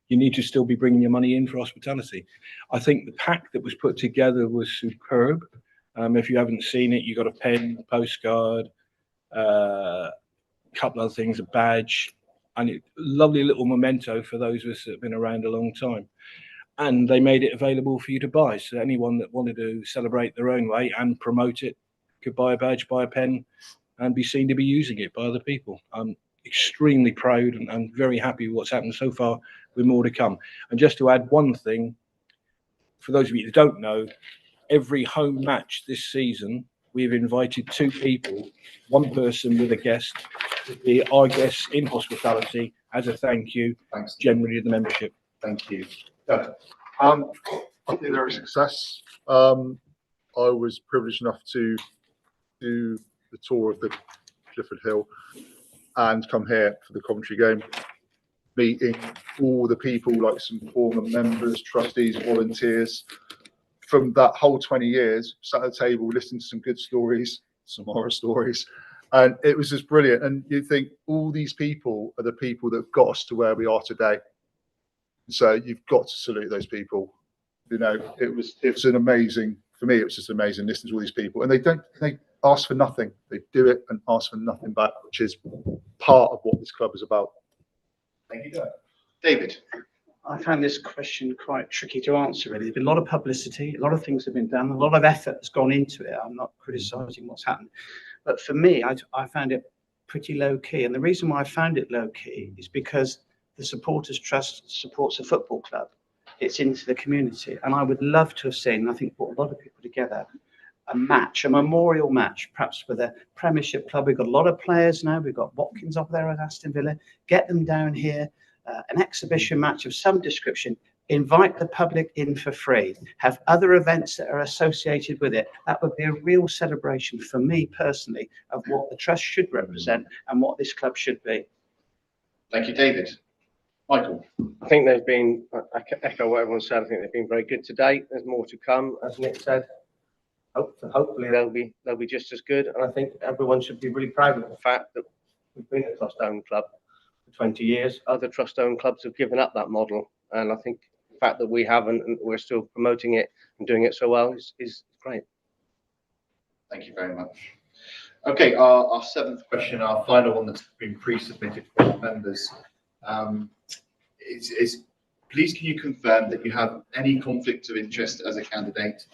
you need to still be bringing your money in for hospitality. I think the pack that was put together was superb. If you haven't seen it, you got a pen, a postcard, a couple other things, a badge, and a lovely little memento for those of us that have been around a long time. And they made it available for you to buy. So anyone that wanted to celebrate their own way and promote it could buy a badge, buy a pen, and be seen to be using it by other people. I'm extremely proud and I'm very happy with what's happened so far, with more to come. And just to add one thing, for those of you that don't know, every home match this season, we've invited 2 people, 1 person with a guest, to be our guests in hospitality as a thank you. Thanks. Generally to the membership. Thank you. I think they're a success. I was privileged enough to do the tour of the Clifford Hill and come here for the Coventry game, meeting all the people, like some former members, trustees, volunteers. From that whole 20 years, sat at a table, listening to some good stories, some horror stories, And it was just brilliant. And you think all these people are the people that got us to where we are today. So you've got to salute those people. You know, it was an amazing, for me, it was just amazing listening to all these people. And they ask for nothing. They do it and ask for nothing back, which is part of what this club is about. Thank you, David. I found this question quite tricky to answer, really. There's been a lot of publicity, a lot of things have been done, a lot of effort has gone into it. I'm not criticising what's happened. But for me, I found it pretty low key. And the reason why I found it low key is because the Supporters Trust supports a football club. It's into the community. And I would love to have seen, I think, brought a lot of people together, a match, a memorial match, perhaps with a Premiership club. We've got a lot of players now. We've got Watkins up there at Aston Villa. Get them down here. An exhibition match of some description, invite the public in for free, have other events that are associated with it. That would be a real celebration for me personally of what the trust should represent and what this club should be. Thank you, David. Michael. I think they've been, I echo what everyone said, I think they've been very good to date. There's more to come, as Nick said. Hopefully they'll be just as good. And I think everyone should be really proud of the fact that we've been a trust-owned club for 20 years. Other trust-owned clubs have given up that model. And I think the fact that we haven't and we're still promoting it and doing it so well is great. Thank you very much. Okay, our seventh question, our final one that's been pre-submitted from our members, is please can you confirm that you have any conflict of interest as a candidate?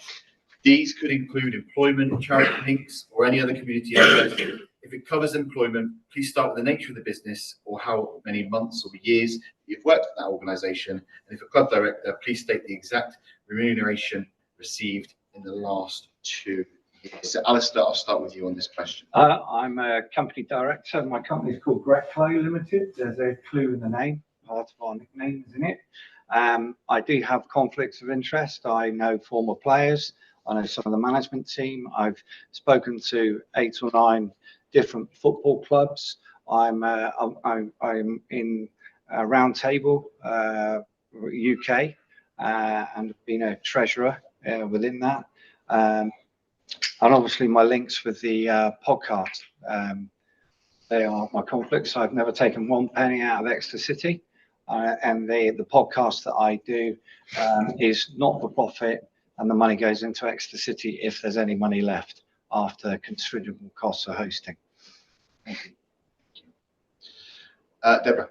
These could include employment, charity links, or any other community interest. If it covers employment, please start with the nature of the business or how many months or years you've worked for that organisation. And if a club director, please state the exact remuneration received in the last 2 years. So Alistair, I'll start with you on this question. I'm a company director. My company is called Gretlo Limited. There's a clue in the name, part of our nickname, isn't it? I do have conflicts of interest. I know former players. I know some of the management team. I've spoken to 8 or 9 different football clubs. I'm in Roundtable UK and been a treasurer within that. And obviously my links with the podcast, they are my conflicts. I've never taken 1 penny out of Exeter City, and the podcast that I do is not for profit, and the money goes into Exeter City if there's any money left after considerable costs of hosting. Thank you. Deborah.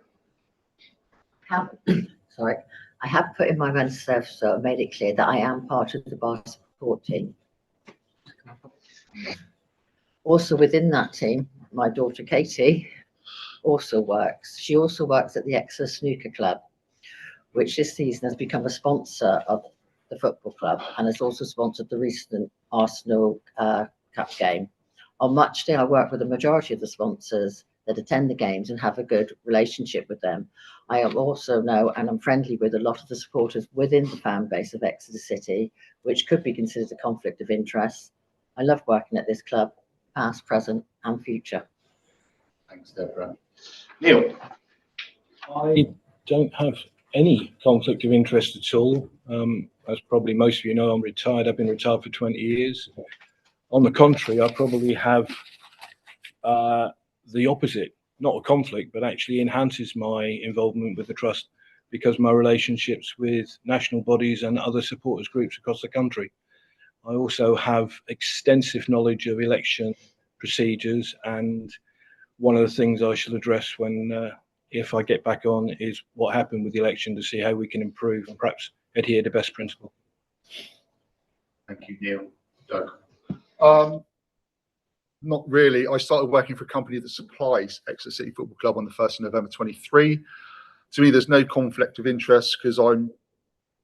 Sorry, I have put in my manifesto and made it clear that I am part of the bar support team. Also within that team, my daughter Katie also works. She also works at the Exeter Snooker Club, which this season has become a sponsor of the football club and has also sponsored the recent Arsenal Cup game. On match day, I work with the majority of the sponsors that attend the games and have a good relationship with them. I am also know and I'm friendly with a lot of the supporters within the fan base of Exeter City, which could be considered a conflict of interest. I love working at this club, past, present, and future. Thanks, Deborah. Neil. I don't have any conflict of interest at all. As probably most of you know, I'm retired. I've been retired for 20 years. On the contrary, I probably have the opposite, not a conflict, but actually enhances my involvement with the trust because my relationships with national bodies and other supporters groups across the country. I also have extensive knowledge of election procedures, and one of the things I shall address when, if I get back on, is what happened with the election to see how we can improve and perhaps adhere to best principle. Thank you, Neil. Doug. Not really. I started working for a company that supplies Exeter City Football Club on the 1st of November 23. To me, there's no conflict of interest because I'm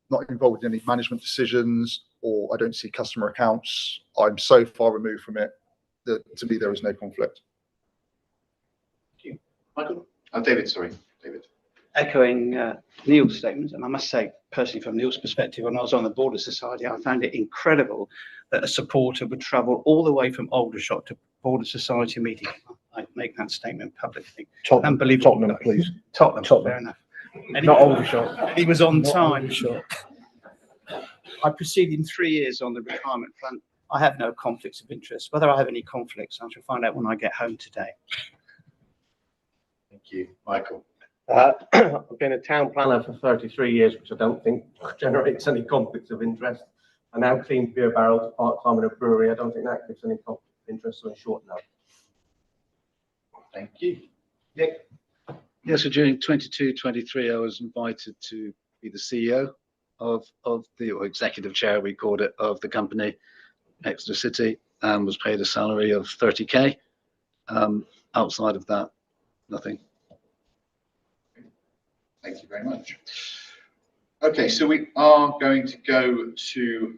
not involved in any management decisions or I don't see customer accounts. I'm so far removed from it that to me, there is no conflict. Thank you. Michael? Oh, David, sorry. David. Echoing Neil's statements, and I must say, personally, from Neil's perspective, when I was on the Border Society, I found it incredible that a supporter would travel all the way from Aldershot to Border Society meeting. I make that statement publicly. Unbelievable. Tottenham, please. Tottenham, fair enough. And not Aldershot. He was on time. I proceeded in 3 years on the retirement plan I have no conflicts of interest. Whether I have any conflicts, I shall find out when I get home today. Thank you, Michael. I've been a town planner for 33 years, which I don't think generates any conflicts of interest. I now clean beer barrels part-time in a brewery. I don't think that gives any conflict of interest on a short note. Thank you. Nick? Yeah, so during 22-23, I was invited to be the CEO of the, or executive chair, we called it, of the company, Exeter City, and was paid a salary of 30k. Outside of that, nothing. Thank you very much. Okay, so we are going to go to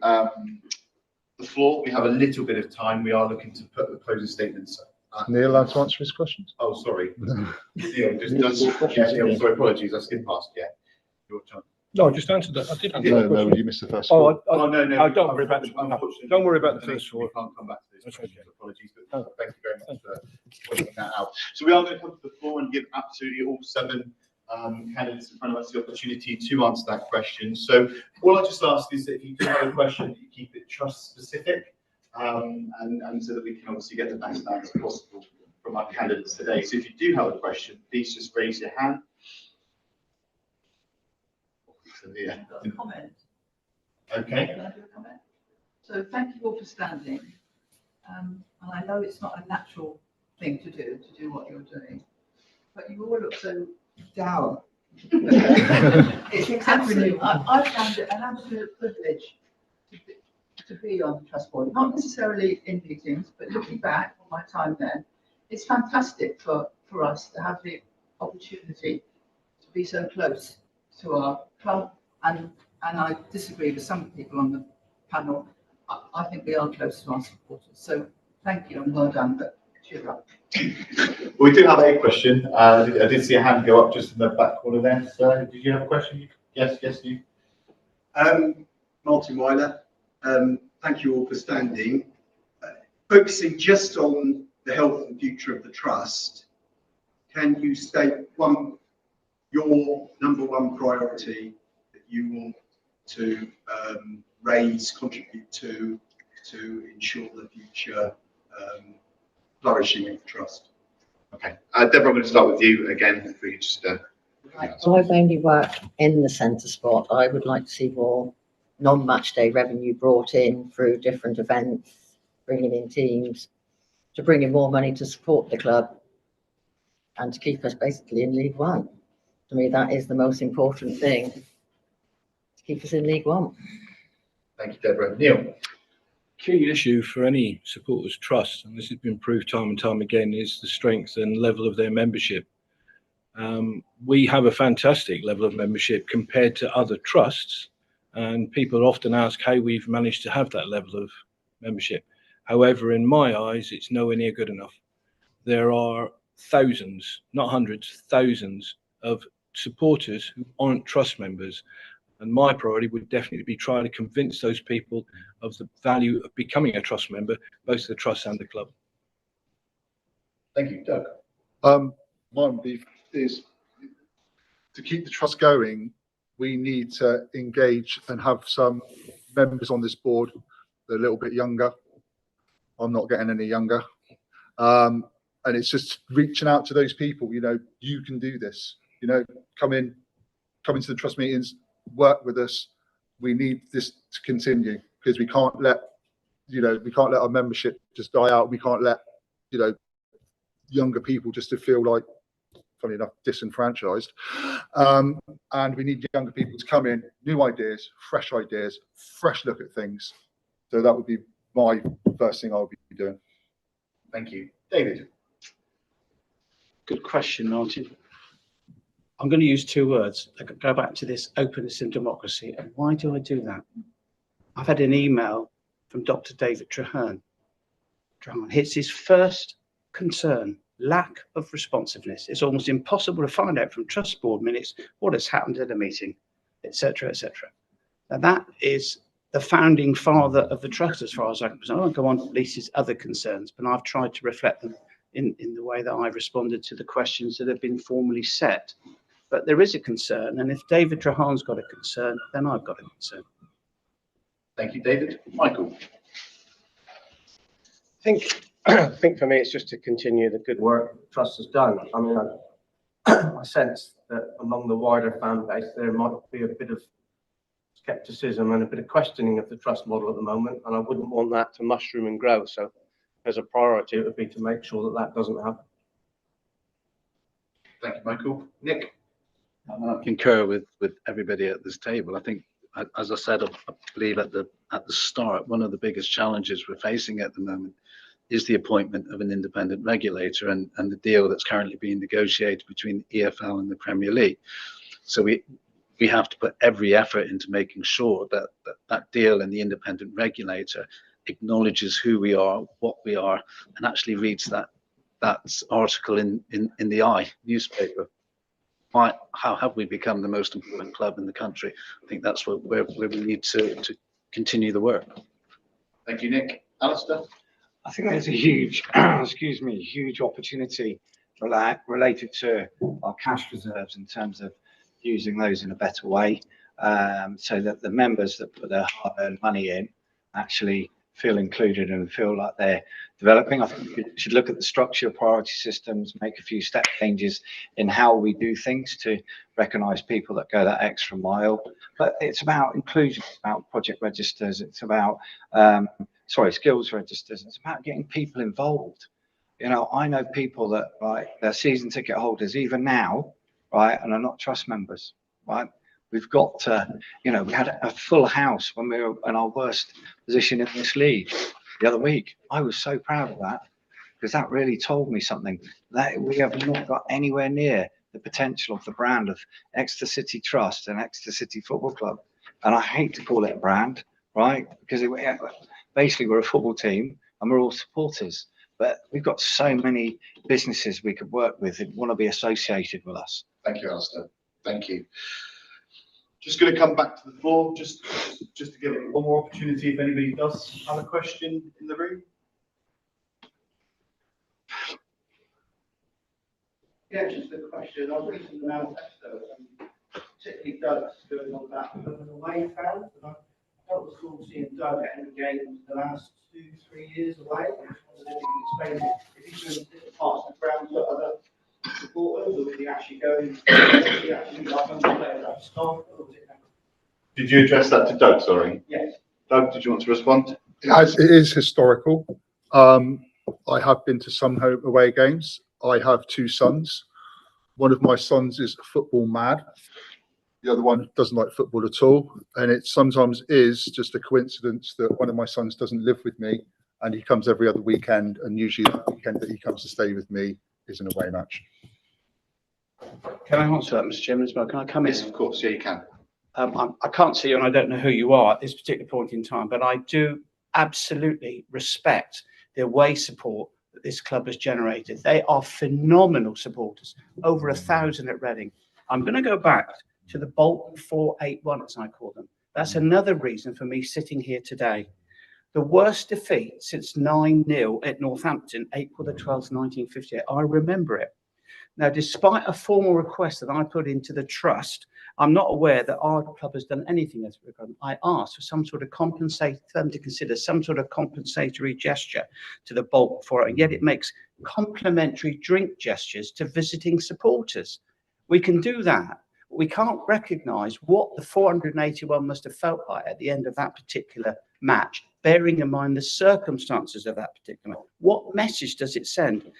the floor. We have a little bit of time. We are looking to put the closing statements. Neil allowed to answer his questions? Oh, sorry. Neil, Neil, sorry, apologies. I skipped past. Yeah, your turn. No, I just answered that. I did answer No, that no, question. you missed the first Oh, one. No. don't worry about Unfortunately, don't worry about the first four. We can't come back to those That's questions. okay. Apologies, but thank you very much for pointing that out. So we are going to come to the floor and give absolutely all 7 candidates in front of us the opportunity to answer that question. So all I just ask is that if you do have a question, you keep it trust specific, and so that we can obviously get the best answer possible from our candidates today. So if you do have a question, please just raise your hand. So, yeah. Got a comment. Okay. Can I do a comment? So thank you all for standing. And I know it's not a natural thing to do what you're doing, but you all look so dour. It's absolutely, I found it an absolute privilege to be on the trust board, not necessarily in meetings, but looking back on my time there, it's fantastic for us to have the opportunity to be so close to our club, and I disagree with some people on the panel. I think we are close to our supporters. So thank you and well done, but cheer up. We do have a question. I did see a hand go up just in the back corner there. So did you have a question? Yes, you. Martin Weiler. Thank you all for standing. Focusing just on the health and future of the trust, can you state your number one priority that you want to contribute to ensure the future flourishing of the trust? Okay. Deborah, I'm going to start with you again. If we just, So I've only worked in the centre spot. I would like to see more non-match day revenue brought in through different events, bringing in teams, to bring in more money to support the club and to keep us basically in League One. To me, that is the most important thing, to keep us in League One. thank you, Deborah. Neil. Key issue for any supporters' trust, and this has been proved time and time again, is the strength and level of their membership. We have a fantastic level of membership compared to other trusts, and people often ask how we've managed to have that level of membership. However, in my eyes, it's nowhere near good enough. There are thousands, not hundreds, thousands of supporters who aren't trust members. And my priority would definitely be trying to convince those people of the value of becoming a trust member, both the trust and the club. Thank you, Doug. My belief is to keep the trust going, we need to engage and have some members on this board that are a little bit younger. I'm not getting any younger. And it's just reaching out to those people, you can do this, come into the trust meetings, work with us. We need this to continue because we can't let our membership just die out. We can't let younger people just to feel like, funny enough, disenfranchised. And we need younger people to come in, new ideas, fresh look at things. So that would be my first thing I would be doing. Thank you, David. Good question, Martin. I'm going to use 2 words. I could go back to this openness and democracy. And why do I do that? I've had an email from Dr. David Traherne. It's his first concern, lack of responsiveness. It's almost impossible to find out from trust board minutes what has happened at a meeting, etc., etc. Now that is the founding father of the trust, as far as I'm concerned. I won't go on to list his other concerns, but I've tried to reflect them in the way that I responded to the questions that have been formally set. But there is a concern, and if David Trahane's got a concern, then I've got a concern. Thank you, David. Michael. I think for me, it's just to continue the good work the trust has done. I mean, I sense that among the wider fan base, there might be a bit of skepticism and a bit of questioning of the trust model at the moment, and I wouldn't want that to mushroom and grow. So as a priority, it would be to make sure that that doesn't happen. Thank you, Michael. Nick? I concur with everybody at this table. I think, as I said, I believe at the start, one of the biggest challenges we're facing at the moment is the appointment of an independent regulator and the deal that's currently being negotiated between the EFL and the Premier League. So we have to put every effort into making sure that deal and the independent regulator acknowledges who we are, what we are, and actually reads that article in the newspaper. How have we become the most important club in the country? I think that's where we need to continue the work. Thank you, Nick. Alistair? I think there's a huge, huge opportunity related to our cash reserves in terms of using those in a better way, so that the members that put their hard-earned money in actually feel included and feel like they're developing. I think we should look at the structure, priority systems, make a few step changes in how we do things to recognise people that go that extra mile. But it's about inclusion, it's about project registers, it's about skills registers. It's about getting people involved. You know, I know people that, right, they're season ticket holders even now, right, and are not trust members, right? We've got to, you know, we had a full house when we were in our worst position in this league the other week. I was so proud of that, because that really told me something, that we have not got anywhere near the potential of the brand of Exeter City Trust and Exeter City Football Club. And I hate to call it a brand, right? Because basically we're a football team and we're all supporters. But we've got so many businesses we could work with that want to be associated with us. Thank you, Alistair. Thank you. Just going to come back to the floor, just to give it one more opportunity if anybody does have a question in the room. Yeah, just a question. I was reading the manifesto, and particularly Doug's going on about the away fans. And I don't recall seeing Doug at any games the last 2-3 years away. I just wondered if you could explain if he's doing different parts of the ground to other supporters, or was he actually going? Did you address that to Doug? Sorry. Yes. Doug, did you want to respond? It is historical. I have been to some home away games. I have 2 sons. One of my sons is football mad. The other one doesn't like football at all. And it sometimes is just a coincidence that one of my sons doesn't live with me and he comes every other weekend. And usually the weekend that he comes to stay with me is an away match. Can I answer that, Mr. Chairman, as well? Can I come in? Yes, of course. Yeah, you can. I can't see you and I don't know who you are at this particular point in time, but I do absolutely respect the away support that this club has generated. They are phenomenal supporters, over 1,000 at Reading. I'm going to go back to the Bolt 481, as I call them. That's another reason for me sitting here today. The worst defeat since 9-0 at Northampton, April the 12th, 1958. I remember it. Now, despite a formal request that I put into the trust, I'm not aware that our club has done anything as regard. I asked for some sort of them to consider some sort of compensatory gesture to the Bolt for it, and yet it makes complimentary drink gestures to visiting supporters. We can do that. We can't recognise what the 481 must have felt like at the end of that particular match, bearing in mind the circumstances of that particular match. What message does it send?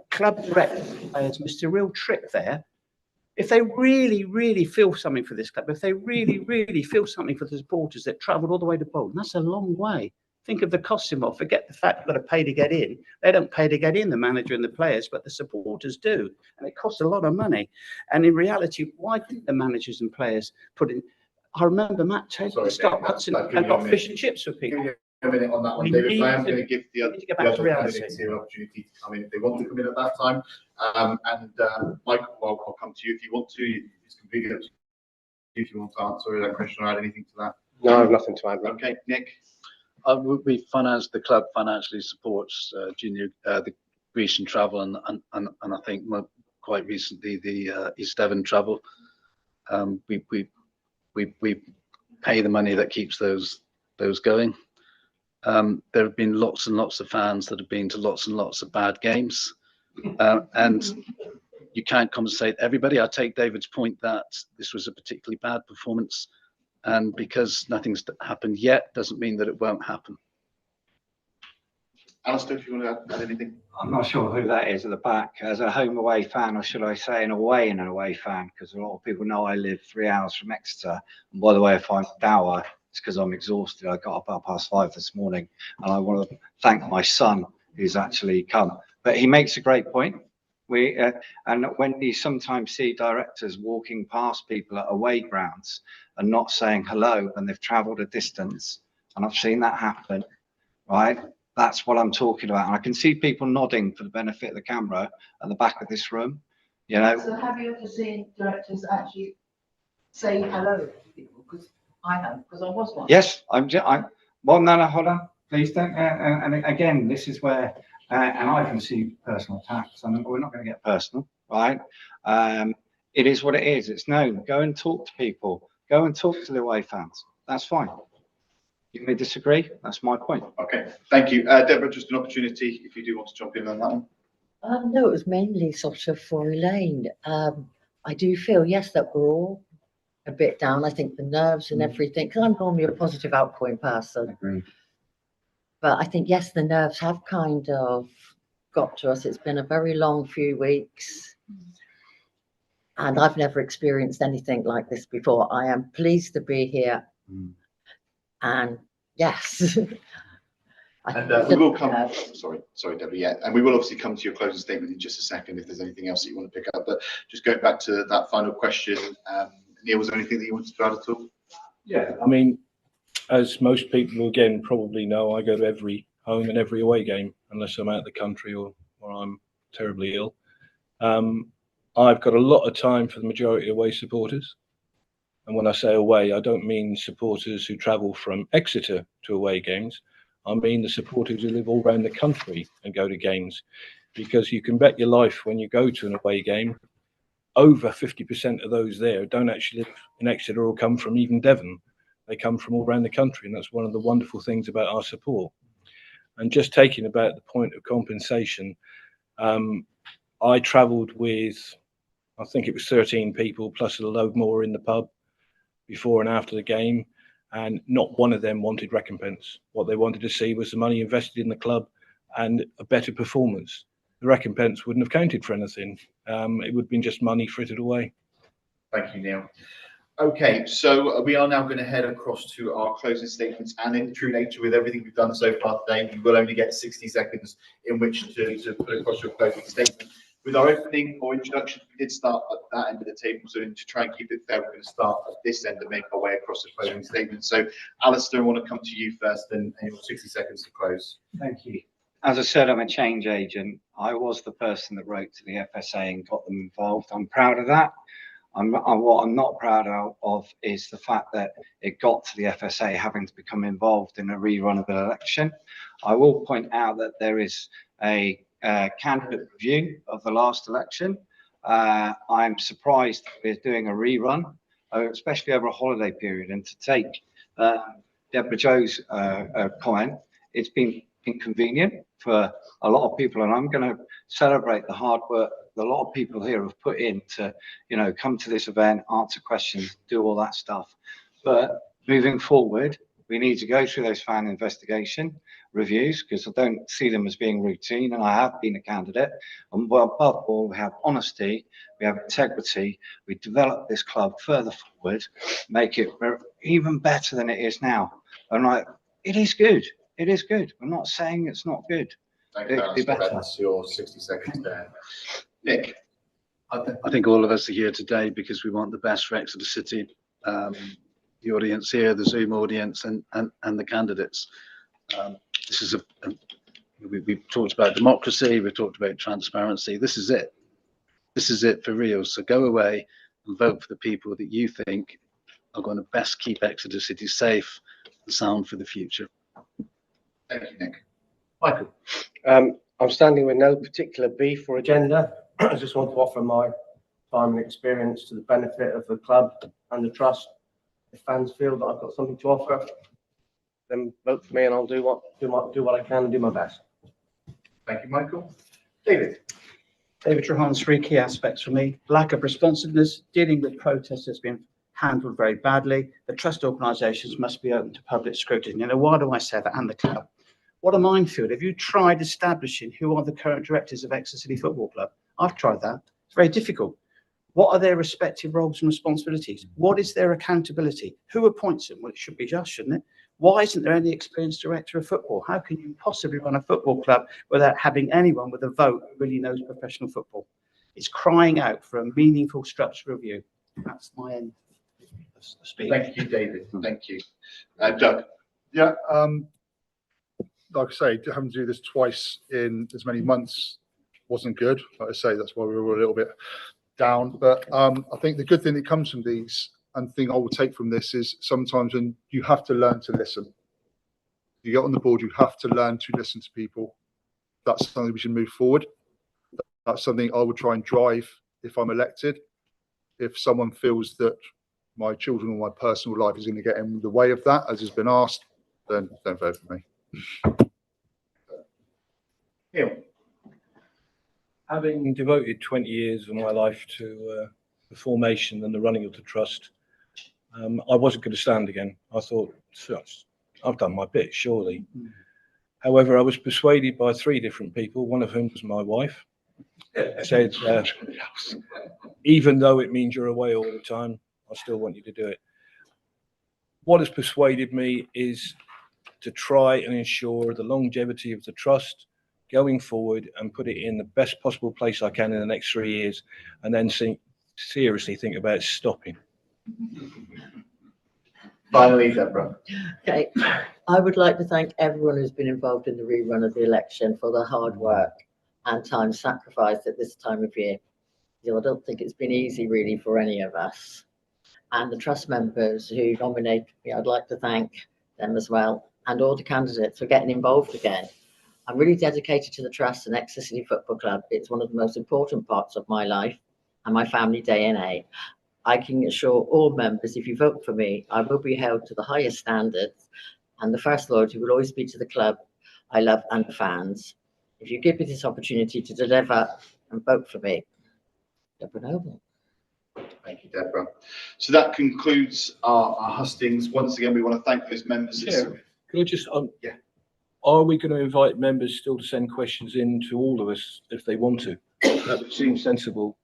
Club director players missed a real trick there. If they really, really feel something for this club, if they really, really feel something for the supporters that travelled all the way to Bolton, that's a long way. Think of the costs involved. Forget the fact they've got to pay to get in. They don't pay to get in, the manager and the players, but the supporters do. And it costs a lot of money. And in reality, why didn't the managers and players put in? I remember Matt Taylor, Scott Hudson, and got fish and chips for people. A minute on that one, David. I am going to give the other candidates here an opportunity to come in if they want to come in at that time. Michael, I'll come to you if you want to. It's completely up to you if you want to answer that question or add anything to that. No, I have nothing to add. Okay, Nick. The club financially supports the Grecian travel and I think quite recently the East Devon travel. We pay the money that keeps those going. There have been lots and lots of fans that have been to lots and lots of bad games, and you can't compensate everybody. I take David's point that this was a particularly bad performance, and because nothing's happened yet doesn't mean that it won't happen. Alistair, if you want to add anything? I'm not sure who that is at the back. As a home away fan, or should I say an away fan, because a lot of people know I live 3 hours from Exeter. And by the way, if I'm dour, it's because I'm exhausted. I got up at 5:30 this morning, and I want to thank my son who's actually come. But he makes a great point. And when you sometimes see directors walking past people at away grounds and not saying hello when they've travelled a distance, and I've seen that happen, right? That's what I'm talking about. And I can see people nodding for the benefit of the camera at the back of this room. You know. So have you ever seen directors actually say hello to people? Because I have, because I was one. Yes, well, no, hold on, please don't. And again, this is where, and I've received personal attacks. And we're not going to get personal, right? It is what it is. It's known. Go and talk to people. Go and talk to the away fans. That's fine. You may disagree. That's my point. Okay, thank you. Deborah, just an opportunity if you do want to jump in on that one. No, it was mainly sort of for Elaine. I do feel, yes, that we're all a bit down. I think the nerves and everything, because I'm normally a positive outgoing person. Agreed. But I think, yes, the nerves have kind of got to us. It's been a very long few weeks. And I've never experienced anything like this before. I am pleased to be here. And yes. And we will come. Sorry, Debbie. Yeah, and we will obviously come to your closing statement in just a second if there's anything else that you want to pick up. But just going back to that final question, Neil, was there anything that you wanted to add at all? Yeah, I mean, as most people again probably know, I go to every home and every away game unless I'm out of the country or I'm terribly ill. I've got a lot of time for the majority of away supporters. And when I say away, I don't mean supporters who travel from Exeter to away games. I mean the supporters who live all around the country and go to games. Because you can bet your life when you go to an away game, over 50% of those there don't actually live in Exeter or come from even Devon. They come from all around the country, and that's one of the wonderful things about our support. And just taking about the point of compensation, I travelled with, I think it was 13 people plus a load more in the pub before and after the game, and not one of them wanted recompense. What they wanted to see was the money invested in the club and a better performance. The recompense wouldn't have counted for anything. It would have been just money frittered away. Thank you, Neil. Okay, so we are now going to head across to our closing statements, and in true nature with everything we've done so far today, you will only get 60 seconds in which to put across your closing statement. With our opening or introduction, we did start at that end of the table, so to try and keep it fair, we're going to start at this end and make our way across the closing statement. So, Alistair, I want to come to you first, and your 60 seconds to close. Thank you. As I said, I'm a change agent. I was the person that wrote to the FSA and got them involved. I'm proud of that. What I'm not proud of is the fact that it got to the FSA having to become involved in a rerun of an election. I will point out that there is a candidate review of the last election. I'm surprised we're doing a rerun, especially over a holiday period. And to take Deborah Jo's comment, it's been inconvenient for a lot of people, and I'm going to celebrate the hard work that a lot of people here have put in to, come to this event, answer questions, do all that stuff. But moving forward, we need to go through those fan investigation reviews, because I don't see them as being routine, and I have been a candidate. And above all, we have honesty, we have integrity, we develop this club further forward, make it even better than it is now. And it is good. It is good. I'm not saying it's not good. Thank you, that's your 60 seconds there. Nick? I think all of us are here today because we want the best for Exeter City, the audience here, the Zoom audience, and the candidates. This is we've talked about democracy, we've talked about transparency. This is it. This is it for real. So go away and vote for the people that you think are going to best keep Exeter City safe and sound for the future. Thank you, Nick. Michael? I'm standing with no particular beef or agenda. I just want to offer my time and experience to the benefit of the club and the trust. If fans feel that I've got something to offer, then vote for me, and I'll do what I can and do my best. Thank you, Michael. David? David Trahan's 3 key aspects for me: lack of responsiveness, dealing with protests that's been handled very badly. The trust organisations must be open to public scrutiny. Now, why do I say that? And the club. What a minefield. Have you tried establishing who are the current directors of Exeter City Football Club? I've tried that. It's very difficult. What are their respective roles and responsibilities? What is their accountability? Who appoints them? Well, it should be us, shouldn't it? Why isn't there any experienced director of football? How can you possibly run a football club without having anyone with a vote who really knows professional football? It's crying out for a meaningful structural review. That's my end of speech. Thank you, David. Thank you. Doug? Yeah, like I say, having to do this twice in as many months wasn't good. Like I say, that's why we were a little bit down. But I think the good thing that comes from these, and the thing I will take from this, is sometimes when you have to learn to listen. You get on the board, you have to learn to listen to people. That's something we should move forward. That's something I would try and drive if I'm elected. If someone feels that my children or my personal life is going to get in the way of that, as has been asked, then don't vote for me. Neil? Having devoted 20 years of my life to the formation and the running of the trust, I wasn't going to stand again. I thought, I've done my bit, surely. However, I was persuaded by 3 different people, one of whom was my wife. Said, even though it means you're away all the time, I still want you to do it. What has persuaded me is to try and ensure the longevity of the trust going forward and put it in the best possible place I can in the next 3 years, and then seriously think about stopping. Finally, Deborah? Okay, I would like to thank everyone who's been involved in the rerun of the election for their hard work and time sacrificed at this time of year. You know, I don't think it's been easy really for any of us. And the trust members who nominated me, I'd like to thank them as well, and all the candidates for getting involved again. I'm really dedicated to the trust and Exeter City Football Club. It's one of the most important parts of my life and my family DNA. I can assure all members, if you vote for me, I will be held to the highest standards, and the first loyalty will always be to the club I love and the fans. If you give me this opportunity to deliver and vote for me, Deborah Noble. Thank you, Deborah. So that concludes our hustings. Once again, we want to thank those members. Yeah. Can I just, yeah. Are we going to invite members still to send questions in to all of us if they want to? That would seem sensible.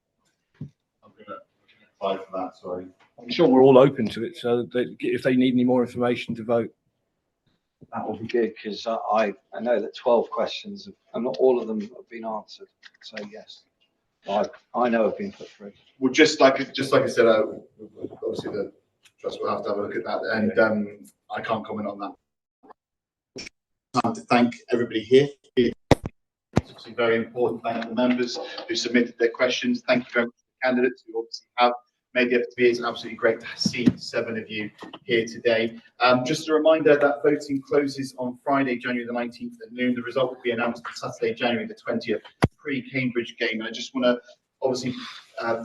I'm going to apply for that, sorry. I'm sure we're all open to it, so that if they need any more information to vote. That will be good, because I know that 12 questions, and not all of them have been answered. So yes, I know have been put through. Well, just like I said, obviously the trust will have to have a look at that, and I can't comment on that. Time to thank everybody here. It's obviously very important. Thank the members who submitted their questions. Thank you very much to the candidates who obviously have made the effort to be. It's absolutely great to see 7 of you here today. Just a reminder that voting closes on Friday, January the 19th at noon. The result will be announced on Saturday, January the 20th, pre-Cambridge game. And I just want to obviously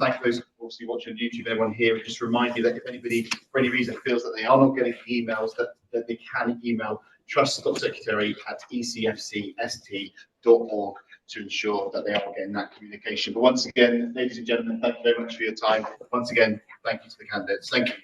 thank those obviously watching on YouTube, everyone here, and just remind you that if anybody for any reason feels that they are not getting emails, that they can email trust.secretary@ecfcst.org to ensure that they are getting that communication. But once again, ladies and gentlemen, thank you very much for your time. Once again, thank you to the candidates. Thank you.